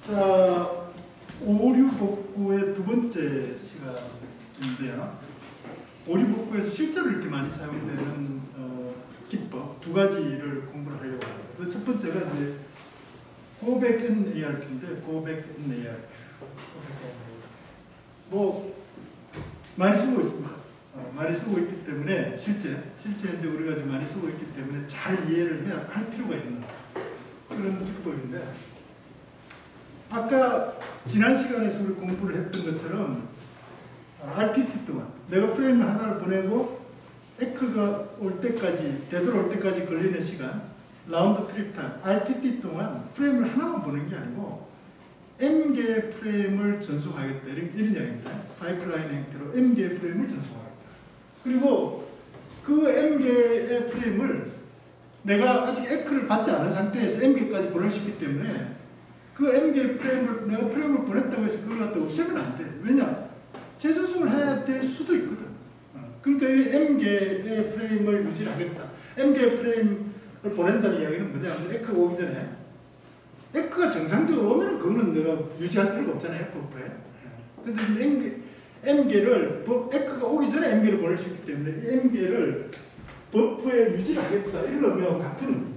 자, 오류 복구의 두 번째 시간인데요. 오류 복구에서 실제로 이렇게 많이 사용되는 기법 두 가지를 공부를 하려고 합니다. 그 첫 번째가 이제 고백 NARQ인데, 고백 NARQ. 뭐 많이 쓰고 있습니다. 많이 쓰고 있기 때문에 실제 이제 우리가 좀 많이 쓰고 있기 때문에 잘 이해를 할 필요가 있는 그런 기법인데, 아까 지난 시간에서 우리 공부를 했던 것처럼 RTT 동안 내가 프레임 하나를 보내고 에크가 올 때까지, 되돌아올 때까지 걸리는 시간, 라운드 트립 타임, RTT 동안 프레임을 하나만 보는 게 아니고 M개의 프레임을 전송하겠다, 이런 이야기입니다. 파이프라인 형태로 M개의 프레임을 전송하겠다. 그리고 그 M개의 프레임을 내가 아직 에크를 받지 않은 상태에서 M개까지 보낼 수 있기 때문에 그 M개의 프레임을, 내가 프레임을 보냈다고 해서 그걸 갖다 없애면 안 돼. 왜냐? 재전송을 해야 될 수도 있거든. 그러니까 이 M개의 프레임을 유지하겠다. M개의 프레임을 보낸다는 이야기는 뭐냐면, 에크가 오기 전에, 에크가 정상적으로 오면 그거는 내가 유지할 필요가 없잖아요, 버퍼에. 근데 M개를, 에크가 오기 전에 M개를 보낼 수 있기 때문에 M개를 버퍼에 유지를 하겠다, 이런 의미하고 같은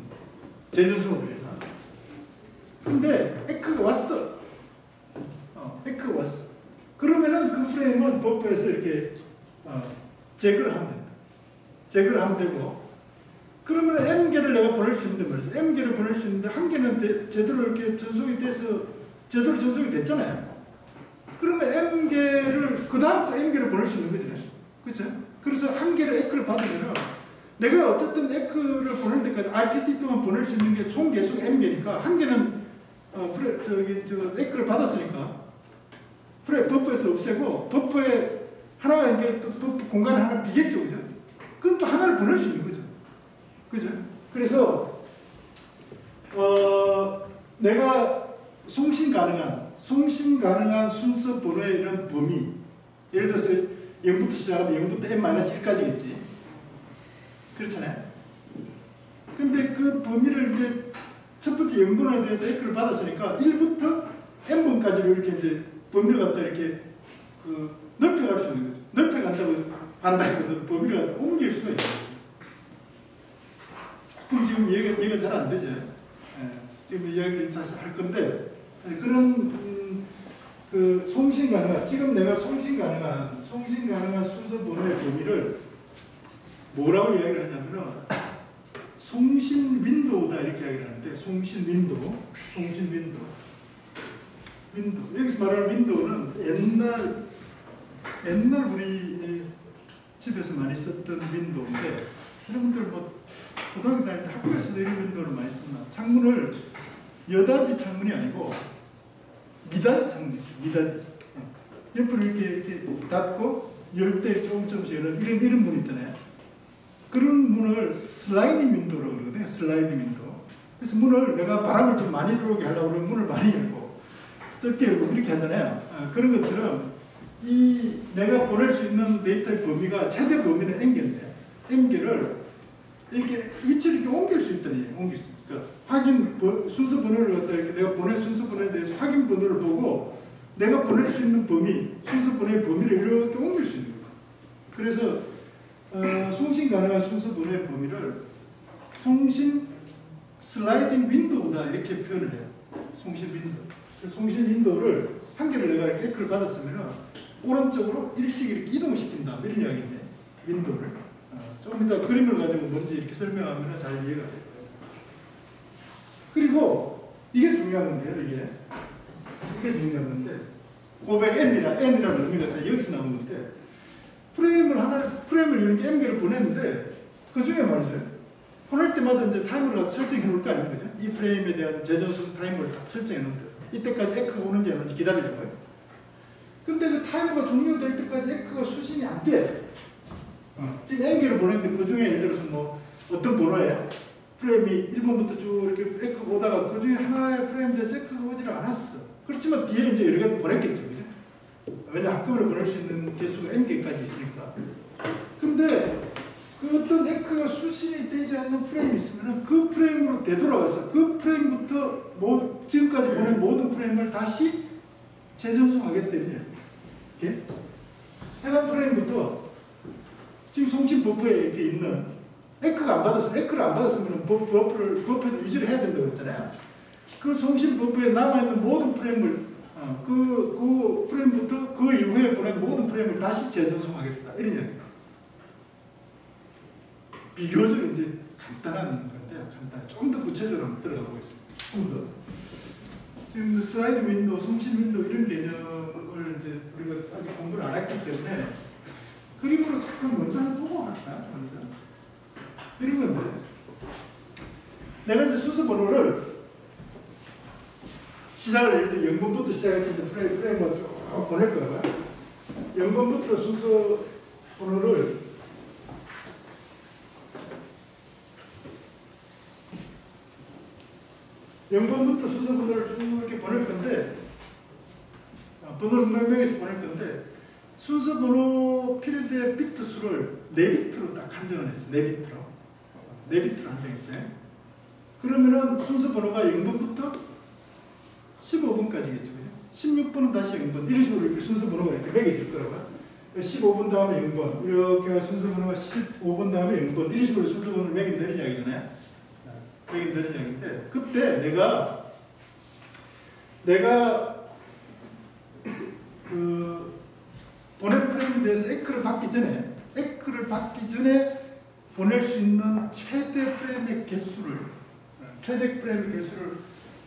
재전송을 위해서. 근데 에크가 왔어. 에크가 왔어. 그러면은 그 프레임은 버퍼에서 이렇게 제거를 하면 된다. 제거를 하면 되고, 그러면 M개를 내가 보낼 수 있는데 말이죠. M개를 보낼 수 있는데 한 개는 제대로 이렇게 전송이 돼서 제대로 전송이 됐잖아요. 그러면 M개를 그 다음 또 M개를 보낼 수 있는 거죠. 그렇죠? 그래서 한 개를 에크를 받으면 내가 어쨌든 에크를 보낼 때까지 RTT 동안 보낼 수 있는 게 총 개수가 M개니까, 한 개는 에크를 받았으니까 버퍼에서 없애고, 버퍼에 하나가 이게 또 버퍼 공간에 하나 비겠죠, 그죠? 그럼 또 하나를 보낼 수 있는 거죠, 그죠? 그래서 내가 송신 가능한 순서 번호의 이런 범위, 예를 들어서 0부터 시작하면 0부터 n-1까지겠지, 그렇잖아요. 근데 그 범위를 이제 첫 번째 0번호에 대해서 에크를 받았으니까 1부터 n번까지로 이렇게 이제 범위를 갖다 이렇게 넓혀갈 수 있는 거죠. 넓혀간다고 범위를 갖다 옮길 수가 있는 거죠. 조금 지금 이해가 잘 안 되죠. 지금 이야기를 다시 할 건데, 그런 송신 가능한, 지금 내가 송신 가능한 순서 번호의 범위를 뭐라고 이야기를 하냐면은 송신 윈도우다, 이렇게 이야기를 하는데, 송신 윈도우. 여기서 말하는 윈도우는 옛날 우리 집에서 많이 썼던 윈도우인데, 여러분들 뭐 고등학교 다닐 때 학교에서도 이런 윈도우를 많이 썼나? 창문을 여닫이 창문이 아니고 미닫이 창문이죠. 미닫이. 옆으로 이렇게 닫고 열 때 조금씩 여는 이런 문 있잖아요. 그런 문을 슬라이딩 윈도우라고 그러거든요. 슬라이딩 윈도우. 그래서 문을 내가 바람을 좀 많이 들어오게 하려고 그러면 문을 많이 열고 적게 열고 이렇게 하잖아요. 그런 것처럼 내가 보낼 수 있는 데이터의 범위가, 최대 범위는 N개인데, N개를 이렇게 위치를 이렇게 옮길 수 있다니, 옮길 수 있다. 확인 순서 번호를 갖다 이렇게 내가 보낸 순서 번호에 대해서 확인 번호를 보고 내가 보낼 수 있는 범위, 순서 번호의 범위를 이렇게 옮길 수 있는 거죠. 그래서 송신 가능한 순서 번호의 범위를 송신 슬라이딩 윈도우다, 이렇게 표현을 해요. 송신 윈도우. 송신 윈도우를 한 개를 내가 이렇게 에크를 받았으면 오른쪽으로 일씩 이렇게 이동시킨다, 이런 이야기인데, 윈도우를. 조금 이따 그림을 가지고 뭔지 이렇게 설명하면 잘 이해가 돼요. 그리고 이게 중요한 건데요, 이게 중요한 건데, 고백 N이라는 의미가 여기서 나온 건데, 프레임을 여는 게 M개를 보냈는데, 그 중에 말이죠. 보낼 때마다 이제 타이머를 설정해 놓을 거 아닙니까? 이 프레임에 대한 재전송 타이머를 딱 설정해 놓는데, 이때까지 에크가 오는지 안 오는지 기다리자고요. 근데 그 타이머가 종료될 때까지 에크가 수신이 안 돼. 지금 N개를 보냈는데, 그 중에 예를 들어서 뭐 어떤 번호예요? 프레임이 1번부터 쭉 이렇게 에크가 오다가 그 중에 하나의 프레임 돼서 에크가 오지를 않았어. 그렇지만 뒤에 이제 여러 개 보냈겠죠, 그죠? 왜냐, 한꺼번에 보낼 수 있는 개수가 N개까지 있으니까. 근데 그 어떤 에크가 수신이 되지 않는 프레임이 있으면 그 프레임으로 되돌아가서 그 프레임부터 지금까지 보낸 모든 프레임을 다시 재전송하겠다니. 이렇게 해당 프레임부터 지금 송신 버퍼에 이렇게 있는 에크가 안 받았어. 에크를 안 받았으면 버퍼를 유지를 해야 된다고 했잖아요. 그 송신 버퍼에 남아있는 모든 프레임을 그 프레임부터 그 이후에 보낸 모든 프레임을 다시 재전송하겠다. 이런 얘기예요. 비교적 이제 간단한 건데요. 좀 더 구체적으로 들어가 보겠습니다. 좀 더. 지금 슬라이드 윈도우, 송신 윈도우 이런 개념을 이제 우리가 아직 공부를 안 했기 때문에 그림으로 잠깐 먼저 하나 보고 할까요? 먼저. 이런 건데. 내가 이제 순서 번호를 시작을 할 때 0번부터 시작해서 이제 프레임을 쭉 보낼 거예요. 0번부터 순서 번호를 0번부터 순서 번호를 쭉 이렇게 보낼 건데, 번호를 몇 명에서 보낼 건데, 순서 번호 필드의 비트 수를 4비트로 딱 한정을 했어요. 4비트로 한정했어요. 그러면은 순서 번호가 0번부터 15번까지겠죠. 16번은 다시 0번. 이런 식으로 이렇게 순서 번호가 이렇게 매겨질 거라고요. 15번 다음에 0번. 이렇게 순서 번호가 15번 다음에 0번. 이런 식으로 순서 번호를 매긴다는 이야기잖아요. 매긴다는 이야기인데, 그때 내가 그 보낸 프레임에 대해서 에크를 받기 전에 보낼 수 있는 최대 프레임의 개수를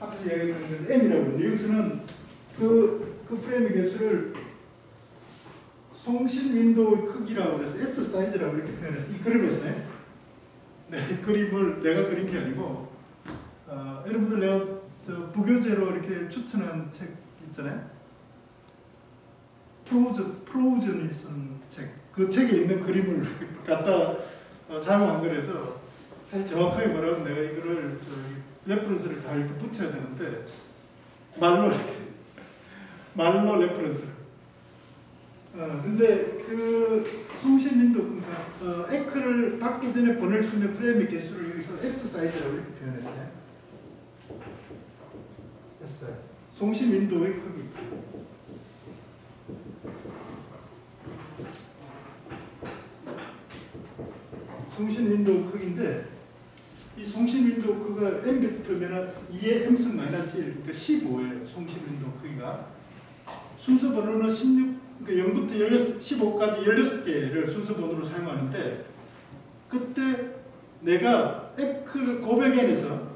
앞에서 이야기했던 M이라고 하는데, 여기서는 그 프레임의 개수를 송신 윈도우의 크기라고 해서 S 사이즈라고 이렇게 표현했어요. 이 그림에서요. 네, 그림을 내가 그린 게 아니고, 여러분들 내가 부교재로 이렇게 추천한 책 있잖아요. 프로우전이 쓴 책. 그 책에 있는 그림을 갖다 사용한 거라서 사실 정확하게 말하면 내가 이거를 레퍼런스를 다 이렇게 붙여야 되는데 말로 레퍼런스를. 근데 그 송신 윈도우, 그러니까 에크를 받기 전에 보낼 수 있는 프레임의 개수를 여기서 S 사이즈라고 이렇게 표현했어요. S. 송신 윈도우의 크기. 송신 윈도우 크기인데, 이 송신 윈도우 크기가 M비트면 2의 M승 마이너스 1, 그러니까 15예요. 송신 윈도우 크기가. 순서 번호는 16, 그러니까 0부터 15까지 16개를 순서 번호로 사용하는데, 그때 내가 에크를 고백엔에서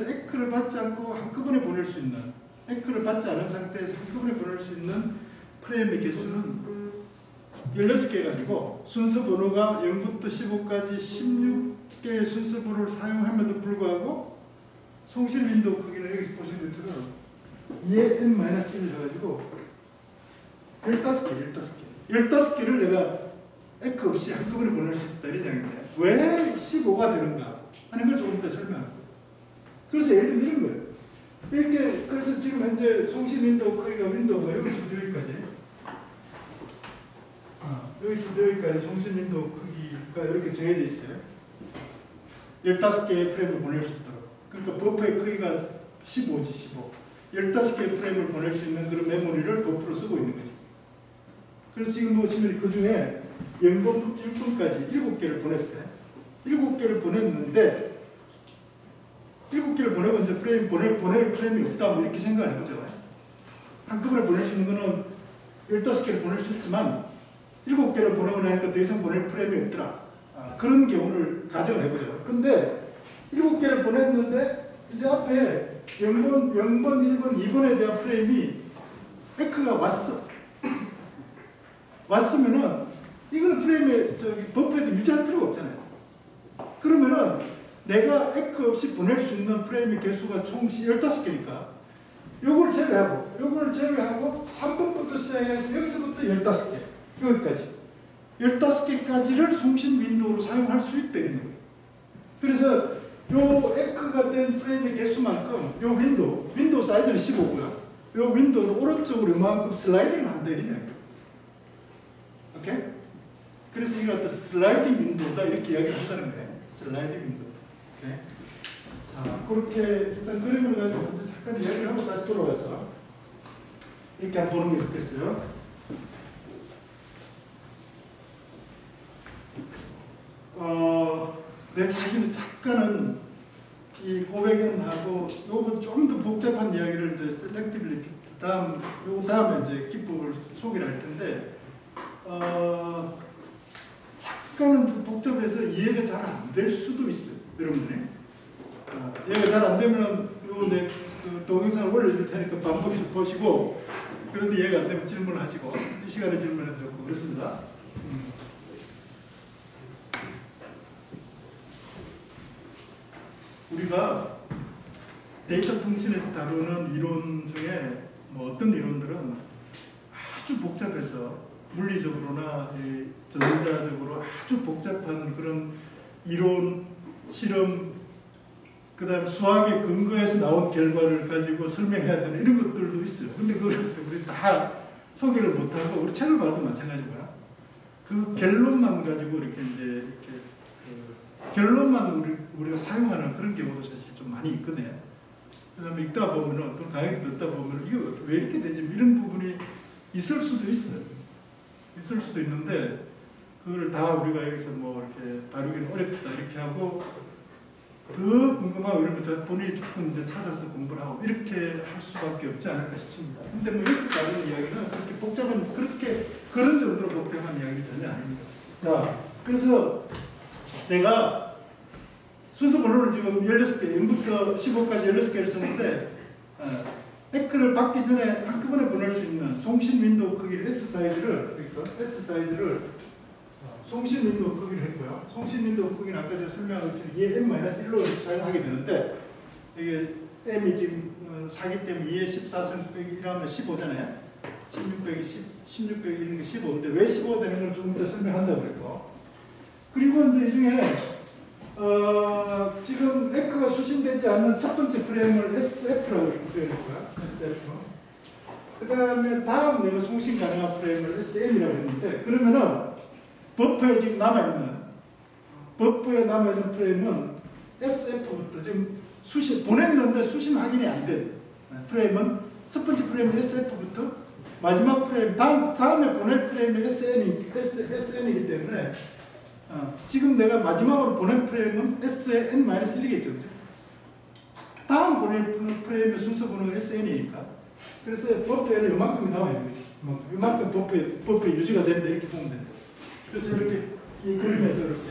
에크를 받지 않고 한꺼번에 보낼 수 있는, 에크를 받지 않은 상태에서 한꺼번에 보낼 수 있는 프레임의 개수는 16개가 아니고 순서 번호가 0부터 15까지 16개의 순서 번호를 사용함에도 불구하고 송신 윈도우 크기는 여기서 보시는 것처럼 2의 n-1을 해가지고 15개를 내가 에크 없이 한꺼번에 보낼 수 있다, 이런 이야기인데, 왜 15가 되는가 하는 걸 조금 이따 설명할 거예요. 그래서 예를 들면 이런 거예요. 이렇게, 그래서 지금 현재 송신 윈도우 크기가 윈도우가 여기서부터 여기까지, 여기서부터 여기까지 송신 윈도우 크기가 이렇게 정해져 있어요. 15개의 프레임을 보낼 수 있도록. 그러니까 버퍼의 크기가 15지, 15. 15개의 프레임을 보낼 수 있는 그런 메모리를 버퍼로 쓰고 있는 거지. 그래서 지금 보시면 그 중에 0번부터 6번까지 7개를 보냈어요. 7개를 보냈는데, 7개를 보내고 이제 보낼 프레임이 없다, 뭐 이렇게 생각을 해보죠. 한꺼번에 보낼 수 있는 거는 15개를 보낼 수 있지만, 7개를 보내고 나니까 더 이상 보낼 프레임이 없더라. 그런 경우를 가정을 해보죠. 근데 7개를 보냈는데, 이제 앞에 0번, 1번, 2번에 대한 프레임이 에크가 왔으면은 이거는 프레임에 버퍼에도 유지할 필요가 없잖아요. 그러면은 내가 에크 없이 보낼 수 있는 프레임의 개수가 총 15개니까 요걸 제외하고 3번부터 시작해서 여기서부터 15개, 여기까지 15개까지를 송신 윈도우로 사용할 수 있다는 거예요. 그래서 요 에크가 된 프레임의 개수만큼 요 윈도우 사이즈는 15고요. 요 윈도우는 오른쪽으로 이만큼 슬라이딩을 한다, 이런 이야기예요. 오케이? 그래서 이걸 갖다 슬라이딩 윈도우다, 이렇게 이야기를 한다는 거예요. 슬라이딩 윈도우. 오케이? 자, 그렇게 일단 그림을 가지고 먼저 잠깐 이야기를 하고 다시 돌아와서 이렇게 한번 보는 게 좋겠어요. 내 자신의 잠깐은 이 고백연하고 요거 좀 더 복잡한 이야기를 이제 셀렉티블리티 다음에 이제 기법을 소개를 할 텐데 약간은 좀 복잡해서 이해가 잘 안 될 수도 있어요, 여러분들이. 이해가 잘 안 되면 요 내 그 동영상을 올려줄 테니까 반복해서 보시고, 그래도 이해가 안 되면 질문하시고 이 시간에 질문해서 좋고 그렇습니다. 우리가 데이터 통신에서 다루는 이론 중에 뭐 어떤 이론들은 아주 복잡해서 물리적으로나 전자적으로 아주 복잡한 그런 이론, 실험, 그 다음에 수학의 근거에서 나온 결과를 가지고 설명해야 되는 이런 것들도 있어요. 근데 그걸 우리 다 소개를 못하고, 우리 책을 봐도 마찬가지고요. 그 결론만 가지고 이렇게 결론만 우리가 사용하는 그런 경우도 사실 좀 많이 있거든요. 그래서 읽다 보면은, 또 강의 듣다 보면은, 이거 왜 이렇게 되지? 이런 부분이 있을 수도 있어요. 있을 수도 있는데, 그걸 다 우리가 여기서 뭐 이렇게 다루기는 어렵다, 이렇게 하고, 더 궁금하고 이러면 본인이 조금 이제 찾아서 공부를 하고, 이렇게 할 수밖에 없지 않을까 싶습니다. 근데 뭐 여기서 다루는 이야기는 그렇게 복잡한, 그런 정도로 복잡한 이야기는 전혀 아닙니다. 자, 그래서 내가 순서 번호를 지금 16개, 0부터 15까지 16개를 썼는데, 에크를 받기 전에 한꺼번에 보낼 수 있는 송신 윈도우 크기를 S 사이즈를, 여기서 S 사이즈를 송신 윈도우 크기를 했고요. 송신 윈도우 크기는 아까 제가 설명한 것처럼 EA M-1로 사용하게 되는데, 이게 M이 지금 4기 때문에 2의 14승 빼기 1하면 15잖아요. 16 빼기 16 빼기 1은 15인데, 왜 15 되는 걸 조금 더 설명한다고 그랬고, 그리고 이제 이 중에 지금 에크가 수신되지 않는 첫 번째 프레임을 SF라고 표현했고요. SF. 그 다음에 다음 내가 송신 가능한 프레임을 SN이라고 했는데, 그러면은 버퍼에 지금 버퍼에 남아있는 프레임은 SF부터 지금 보냈는데 수신 확인이 안 된 프레임은 첫 번째 프레임은 SF부터 마지막 프레임, 다음에 보낼 프레임이 SN이기 때문에 지금 내가 마지막으로 보낸 프레임은 SN-1이겠죠. 다음 보낼 프레임의 순서 번호가 SN이니까. 그래서 버퍼에는 이만큼이 나와 있는 거지. 이만큼 버퍼에 유지가 된다, 이렇게 보면 된다. 그래서 이렇게 이 그림에서 이렇게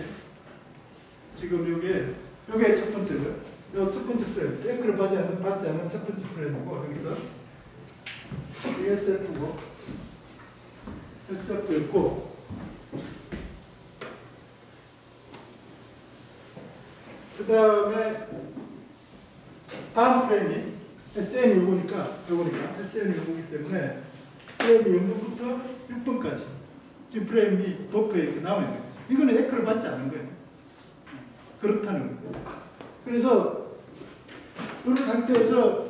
지금 요게 첫 번째고요. 요 첫 번째 프레임, 에크를 받지 않은 첫 번째 프레임이고, 여기서 이 SF였고, 그 다음에 다음 프레임이 SN이 요거니까 SN이 요거기 때문에 프레임이 0번부터 6번까지 지금 프레임이 버퍼에 이렇게 남아있는 거죠. 이거는 에크를 받지 않은 거예요. 그렇다는 거예요. 그래서 이런 상태에서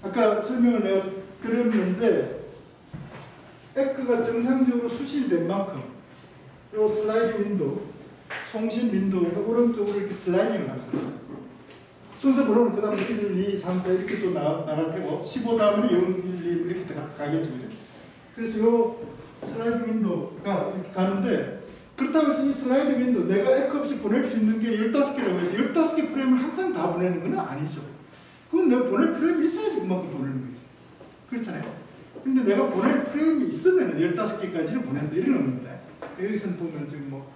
아까 설명을 내가 드렸는데, 에크가 정상적으로 수신된 만큼 요 슬라이드 윈도우, 송신 윈도우가 오른쪽으로 이렇게 슬라이딩을 합니다. 순서 번호는 그 다음에 1, 2, 3, 4 이렇게 또 나갈 테고, 15 다음에는 0, 1, 2 이렇게 가겠죠. 그죠? 그래서 요 슬라이드 윈도우가 이렇게 가는데, 그렇다고 해서 이 슬라이드 윈도우, 내가 에크 없이 보낼 수 있는 게 15개라고 해서 15개 프레임을 항상 다 보내는 건 아니죠. 그건 내가 보낼 프레임이 있어야지 그만큼 보내는 거죠. 그렇잖아요. 근데 내가 보낼 프레임이 있으면 15개까지는 보낸다, 이런 의미입니다. 여기서는 보면 지금 뭐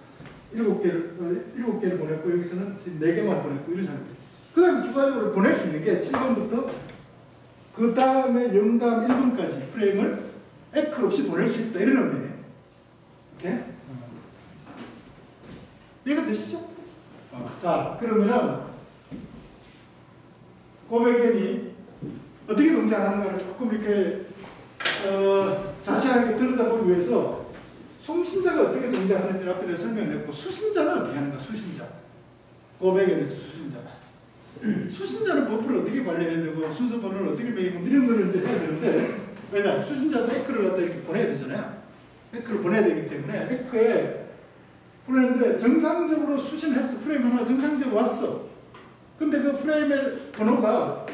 7개를 보냈고, 여기서는 지금 4개만 보냈고, 이런 상태죠. 그 다음에 추가적으로 보낼 수 있는 게 7번부터 그 다음에 0 다음 1번까지 프레임을 에크 없이 보낼 수 있다, 이런 의미예요. 오케이? 이해가 되시죠? 자, 그러면은 고백연이 어떻게 동작하는가를 조금 이렇게 자세하게 들여다보기 위해서 송신자가 어떻게 동작하는지를 앞에 설명했고, 수신자는 어떻게 하는가, 수신자. 고백연에서 수신자는 버프를 어떻게 관리해야 되고, 순서 번호를 어떻게 매기고, 이런 거를 이제 해야 되는데, 왜냐? 수신자도 에크를 갖다 이렇게 보내야 되잖아요. 에크를 보내야 되기 때문에, 에크에 보내는데, 정상적으로 수신했어. 프레임 하나가 정상적으로 왔어. 근데 그 프레임의 번호가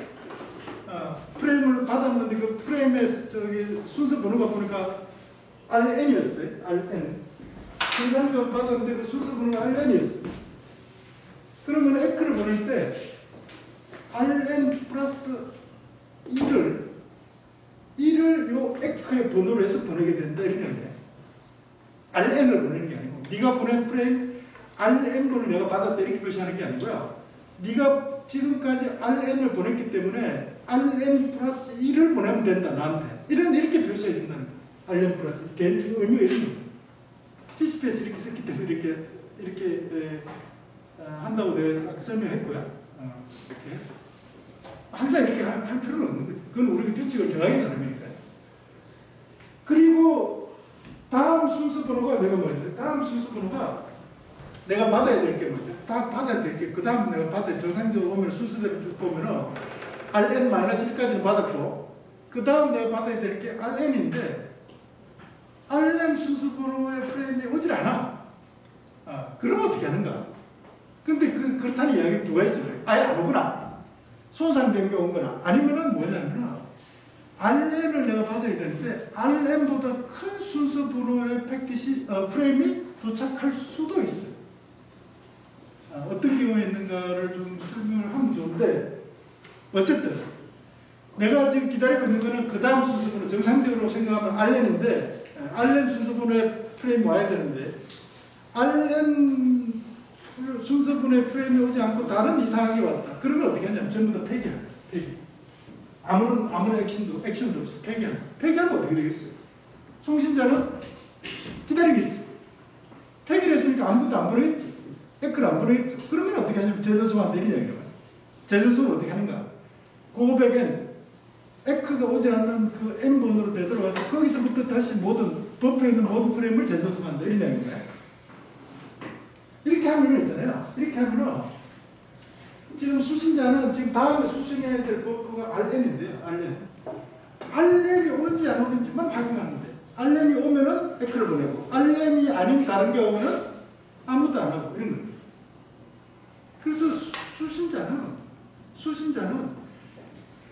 프레임을 받았는데 그 프레임의 저기 순서 번호가 보니까 RN이었어요. RN. 정상적으로 받았는데 그 순서 번호가 RN이었어요. 그러면 에크를 보낼 때 RN 플러스 1을 요 에크의 번호로 해서 보내게 된다 이런 얘기예요. RN을 보내는 게 아니고 네가 보낸 프레임 RN번을 내가 받았다 이렇게 표시하는 게 아니고요. 네가 지금까지 RN을 보냈기 때문에 RN 플러스 1을 보내면 된다 나한테 이렇게 표시해 준다는 거예요. RN 플러스 의미가 이런 겁니다. TCP에서 이렇게 썼기 때문에 이렇게 한다고 내가 아까 설명했고요. 이렇게 항상 이렇게 할 필요는 없는 거죠. 그건 우리가 규칙을 정하기 나름이니까요. 그리고 다음 순서 번호가 내가 뭐죠? 다음 순서 번호가 내가 받아야 될 게 뭐죠? 다 받아야 될 게 그 다음 내가 받아야 정상적으로 오면 순서대로 쭉 보면은 RN-1까지는 받았고 그 다음 내가 받아야 될 게 RN인데 RN 순서 번호의 프레임이 오질 않아. 그러면 어떻게 하는가? 근데 그렇다는 이야기는 두 가지죠. 아예 안 오거나 손상된 게 온 거나 아니면은 뭐냐면은 RN을 내가 받아야 되는데 RN보다 큰 순서 번호의 패킷이 프레임이 도착할 수도 있어요. 어떤 경우에 있는가를 좀 설명을 하면 좋은데 어쨌든 내가 지금 기다리고 있는 거는 그 다음 순서 번호 정상적으로 생각하면 RN인데 RN 순서 번호의 프레임이 와야 되는데 RN 순서 번호의 프레임이 오지 않고 다른 이상하게 왔다. 그러면 어떻게 하냐면 전부 다 폐기하는 거야. 폐기. 아무런 액션도 없이 폐기하는 거야. 폐기하면 어떻게 되겠어요? 송신자는 기다리겠지. 폐기를 했으니까 아무것도 안 보내겠지. 에크를 안 보내겠죠. 그러면 어떻게 하냐면 재전송안 되느냐 이거야. 재전송을 어떻게 하는가? 고백엔 에크가 오지 않는 그 N번호로 되돌아가서 거기서부터 다시 버퍼에 있는 모든 프레임을 재전송안 되느냐 이거야. 이렇게 하면 있잖아요. 이렇게 하면은 지금 수신자는 지금 다음에 수신해야 될 버퍼가 RN인데요. RN이 오는지 안 오는지만 확인하는데 RN이 오면은 에크를 보내고 RN이 아닌 다른 게 오면은 아무것도 안 하고 이런 겁니다. 그래서 수신자는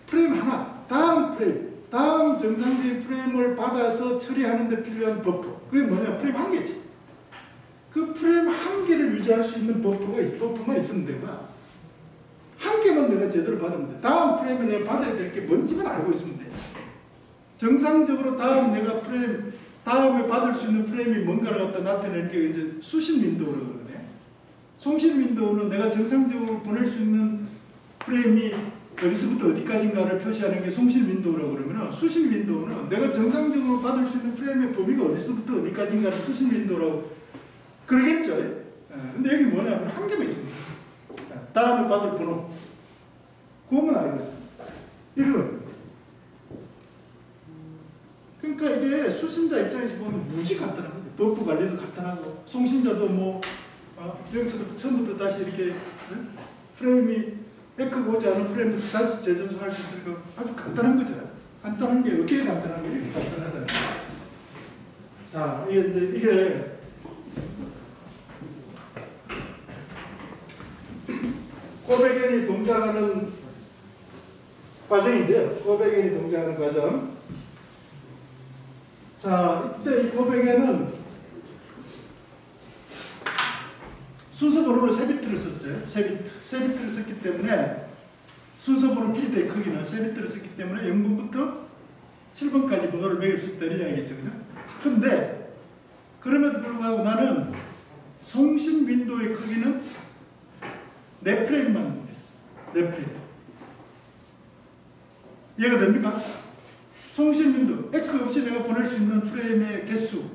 프레임 하나, 다음 정상적인 프레임을 받아서 처리하는 데 필요한 버퍼. 그게 뭐냐? 프레임 한 개지. 그 프레임 한 개를 유지할 수 있는 버퍼만 있으면 되고요. 한 개만 내가 제대로 받으면 돼. 다음 프레임에 내가 받아야 될 게 뭔지만 알고 있으면 돼. 정상적으로 다음에 받을 수 있는 프레임이 뭔가를 갖다 나타내는 게 이제 수신 윈도우라고 그러거든요. 송신 윈도우는 내가 정상적으로 보낼 수 있는 프레임이 어디서부터 어디까지인가를 표시하는 게 송신 윈도우라고 그러면 수신 윈도우는 내가 정상적으로 받을 수 있는 프레임의 범위가 어디서부터 어디까지인가를 수신 윈도우라고 그러겠죠. 근데 여기 뭐냐면 한 개만 있습니다. 다음에 받을 번호. 그것만 알고 있습니다. 이런. 그러니까 이게 수신자 입장에서 보면 무지 간단한 거죠. 버프 관리도 간단하고 송신자도 여기서부터 처음부터 다시 이렇게 프레임이 에크가 오지 않은 프레임부터 다시 재전송할 수 있으니까 아주 간단한 거죠. 간단한 게 어떻게 간단한 게 이렇게 간단하다. 자, 이게 코백엔이 동작하는 과정인데요. 코백엔이 동작하는 과정. 자, 이때 이 코백엔은 순서 번호를 3비트를 썼어요. 3비트를 썼기 때문에 순서 번호 필드의 크기는 3비트를 썼기 때문에 0번부터 7번까지 번호를 매길 수 있다는 이야기겠죠. 그죠? 근데 그럼에도 불구하고 나는 송신 윈도우의 크기는 4프레임만 했어. 4프레임. 이해가 됩니까? 송신 윈도우, 에크 없이 내가 보낼 수 있는 프레임의 개수는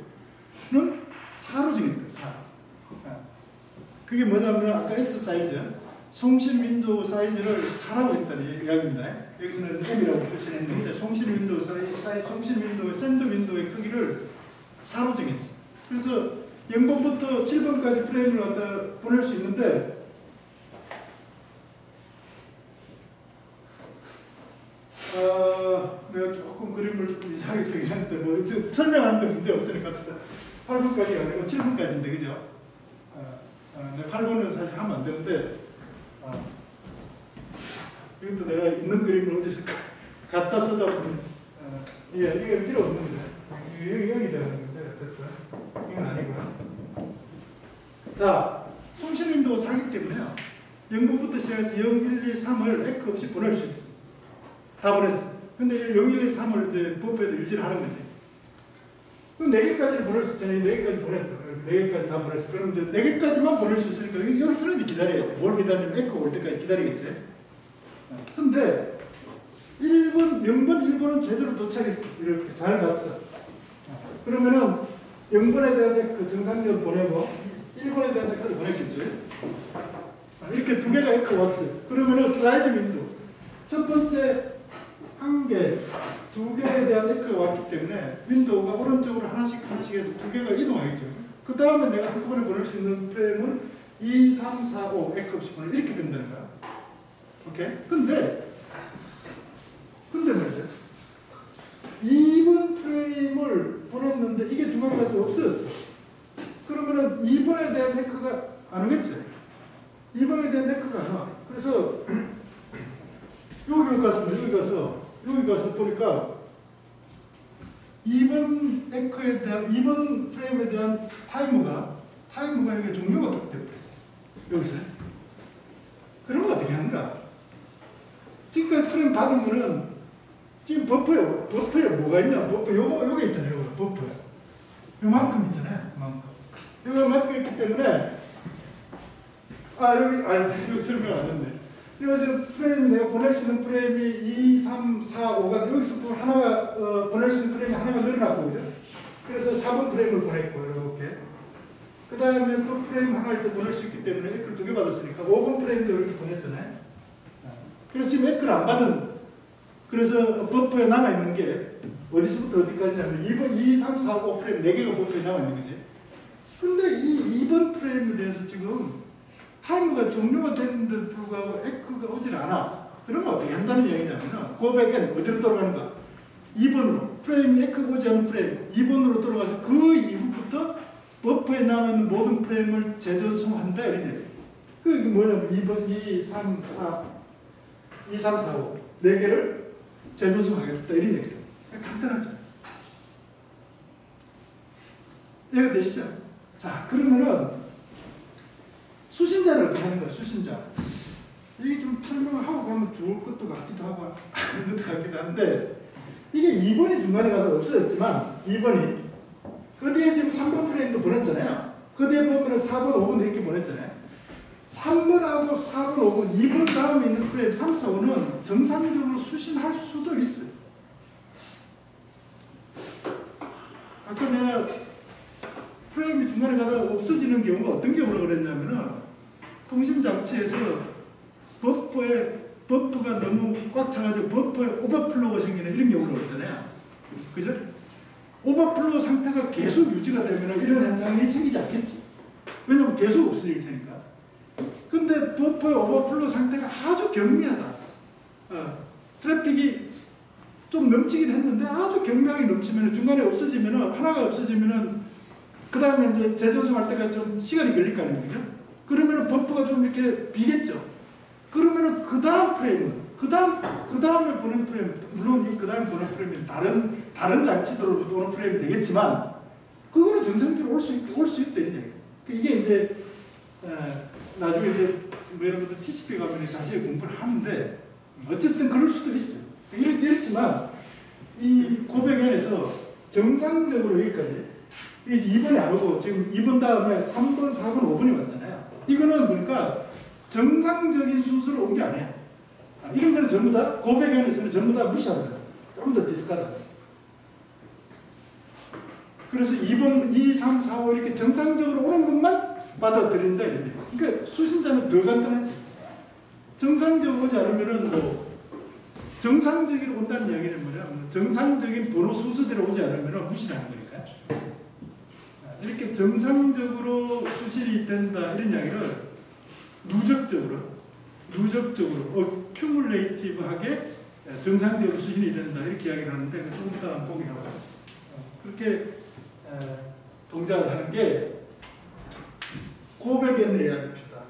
4로 정했다. 4. 그게 뭐냐면 아까 S 사이즈, 송신 윈도우 사이즈를 4라고 했다는 이야기입니다. 여기서는 M이라고 표시했는데 송신 윈도우 송신 윈도우, 샌드 윈도우의 크기를 4로 정했어. 그래서 0번부터 7번까지 프레임을 갖다 보낼 수 있는데 내가 조금 그림을 좀 이상하게 쓰긴 했는데 설명하는데 문제 없으니까 8번까지가 아니고 7번까지인데 그죠? 8번은 사실 하면 안 되는데 이것도 내가 있는 그림을 어디서 갖다 쓰다 보면 이게 필요 없는 거죠. 이게 0이 되는 건데 어쨌든 이건 아니고요. 자, 송신 윈도우 사기 때문에요. 0번부터 시작해서 0, 1, 2, 3을 에코 없이 보낼 수 있어. 다 보냈어. 근데 0, 1, 2, 3을 이제 버프에도 유지를 하는 거지. 그럼 4개까지를 보낼 수 있잖아요. 4개까지 보냈다. 4개까지 다 보냈어. 그럼 이제 4개까지만 보낼 수 있으니까 여기서는 이제 기다려야지. 뭘 기다리면 에코 올 때까지 기다리겠지. 근데 1번, 0번, 1번은 제대로 도착했어. 이렇게 잘 갔어. 그러면은 0번에 대한 그 정상적으로 보내고 1번에 대한 에코를 보냈겠죠. 이렇게 두 개가 에코 왔어요. 그러면은 슬라이드 윈도우. 첫 번째 한 개, 두 개에 대한 에코가 왔기 때문에 윈도우가 오른쪽으로 하나씩 해서 두 개가 이동하겠죠. 그 다음에 내가 한꺼번에 보낼 수 있는 프레임은 2, 3, 4, 5 에코 없이 보내 이렇게 된다는 거야. 오케이? 근데 말이죠. 2번 프레임을 보냈는데 이게 중간에 가서 없어졌어. 그러면은 2번에 대한 에코가 안 오겠죠. 2번에 대한 에코가 안 와. 그래서 여기 가서 보니까 2번 에코에 대한 2번 프레임에 대한 타이머가 여기 종료가 딱 되어버렸어. 여기서. 그러면 어떻게 하는가? 지금까지 프레임 받은 거는 지금 버프에 뭐가 있냐? 버프 요게 있잖아요. 버프. 요만큼 있잖아요. 요만큼 있기 때문에 여기 설명 안 했네. 이거 지금 프레임이 내가 보낼 수 있는 프레임이 2, 3, 4, 5가 여기서 하나가 보낼 수 있는 프레임이 하나가 늘어났고 그죠? 그래서 4번 프레임을 보냈고 이렇게. 그 다음에 또 프레임 하나를 또 보낼 수 있기 때문에 에크를 2개 받았으니까 5번 프레임도 이렇게 보냈잖아요. 그래서 지금 에크를 안 받은 그래서 버프에 남아있는 게 어디서부터 어디까지냐면 2번, 2, 3, 4, 5 프레임 4개가 버프에 남아있는 거지. 근데 이 2번 프레임에 대해서 지금 타이머가 종료가 됐는데도 불구하고 에코가 오질 않아. 그러면 어떻게 한다는 얘기냐면 고백엔 어디로 돌아가는가? 2번으로 프레임 에코가 오지 않은 프레임 2번으로 돌아가서 그 이후부터 버프에 남아있는 모든 프레임을 재전송한다 이런 얘기. 그게 뭐냐면 2번, 2, 3, 4 2, 3, 4, 5 4개를 재전송하겠다 이런 얘기죠. 간단하죠. 이해가 되시죠? 자, 그러면은 수신자를 어떻게 하는 거야, 수신자. 이게 좀 설명을 하고 가면 좋을 것도 같기도 하고, 아닌 것도 같기도 한데, 이게 2번이 중간에 가서 없어졌지만, 2번이. 그 뒤에 지금 3번 프레임도 보냈잖아요. 그 뒤에 보면 4번, 5번 이렇게 보냈잖아요. 3번하고 4번, 5번, 2번 다음에 있는 프레임 3, 4, 5는 정상적으로 수신할 수도 있어요. 아까 내가 프레임이 중간에 가다가 없어지는 경우가 어떤 경우라고 그랬냐면은 통신장치에서 버프가 너무 꽉 차가지고 버프에 오버플로우가 생기는 이런 경우가 있잖아요. 그죠? 오버플로우 상태가 계속 유지가 되면 이런 현상이 생기지 않겠지. 왜냐면 계속 없어질 테니까. 근데 버프의 오버플로우 상태가 아주 경미하다. 트래픽이 좀 넘치긴 했는데 아주 경미하게 넘치면 중간에 없어지면 하나가 없어지면 그 다음에 이제 재전송할 때까지 좀 시간이 걸릴 거 아닙니까? 그러면 버프가 좀 이렇게 비겠죠. 그러면은 그 다음 프레임은 그 다음에 보낸 프레임 물론 그 다음에 보낸 프레임은 다른 장치들로 오는 프레임이 되겠지만 그거는 정상적으로 올 수 있다 이런 얘기. 이게 이제 나중에 이제 여러분들 TCP 가면 자세히 공부를 하는데 어쨌든 그럴 수도 있어요. 이렇지만 이 고백안에서 정상적으로 여기까지 이제 2번이 안 오고 지금 2번 다음에 3번, 4번, 5번이 왔잖아요. 이거는 그러니까 정상적인 순서로 온 게 아니야. 이런 거는 전부 다 고백안에서는 전부 다 무시하는 거야. 조금 더 디스카드. 그래서 2번, 2, 3, 4, 5 이렇게 정상적으로 오는 것만 받아들인다 이런데. 그러니까 수신자는 더 간단하지. 정상적으로 오지 않으면은 뭐 정상적으로 온다는 얘기는 뭐냐면 정상적인 번호 순서대로 오지 않으면 무시하는 거니까. 이렇게 정상적으로 수신이 된다 이런 이야기를 누적적으로 어큐뮬레이티브하게 정상적으로 수신이 된다 이렇게 이야기를 하는데 조금 이따 보기로 하고 그렇게 동작을 하는 게 고백의 내용입니다.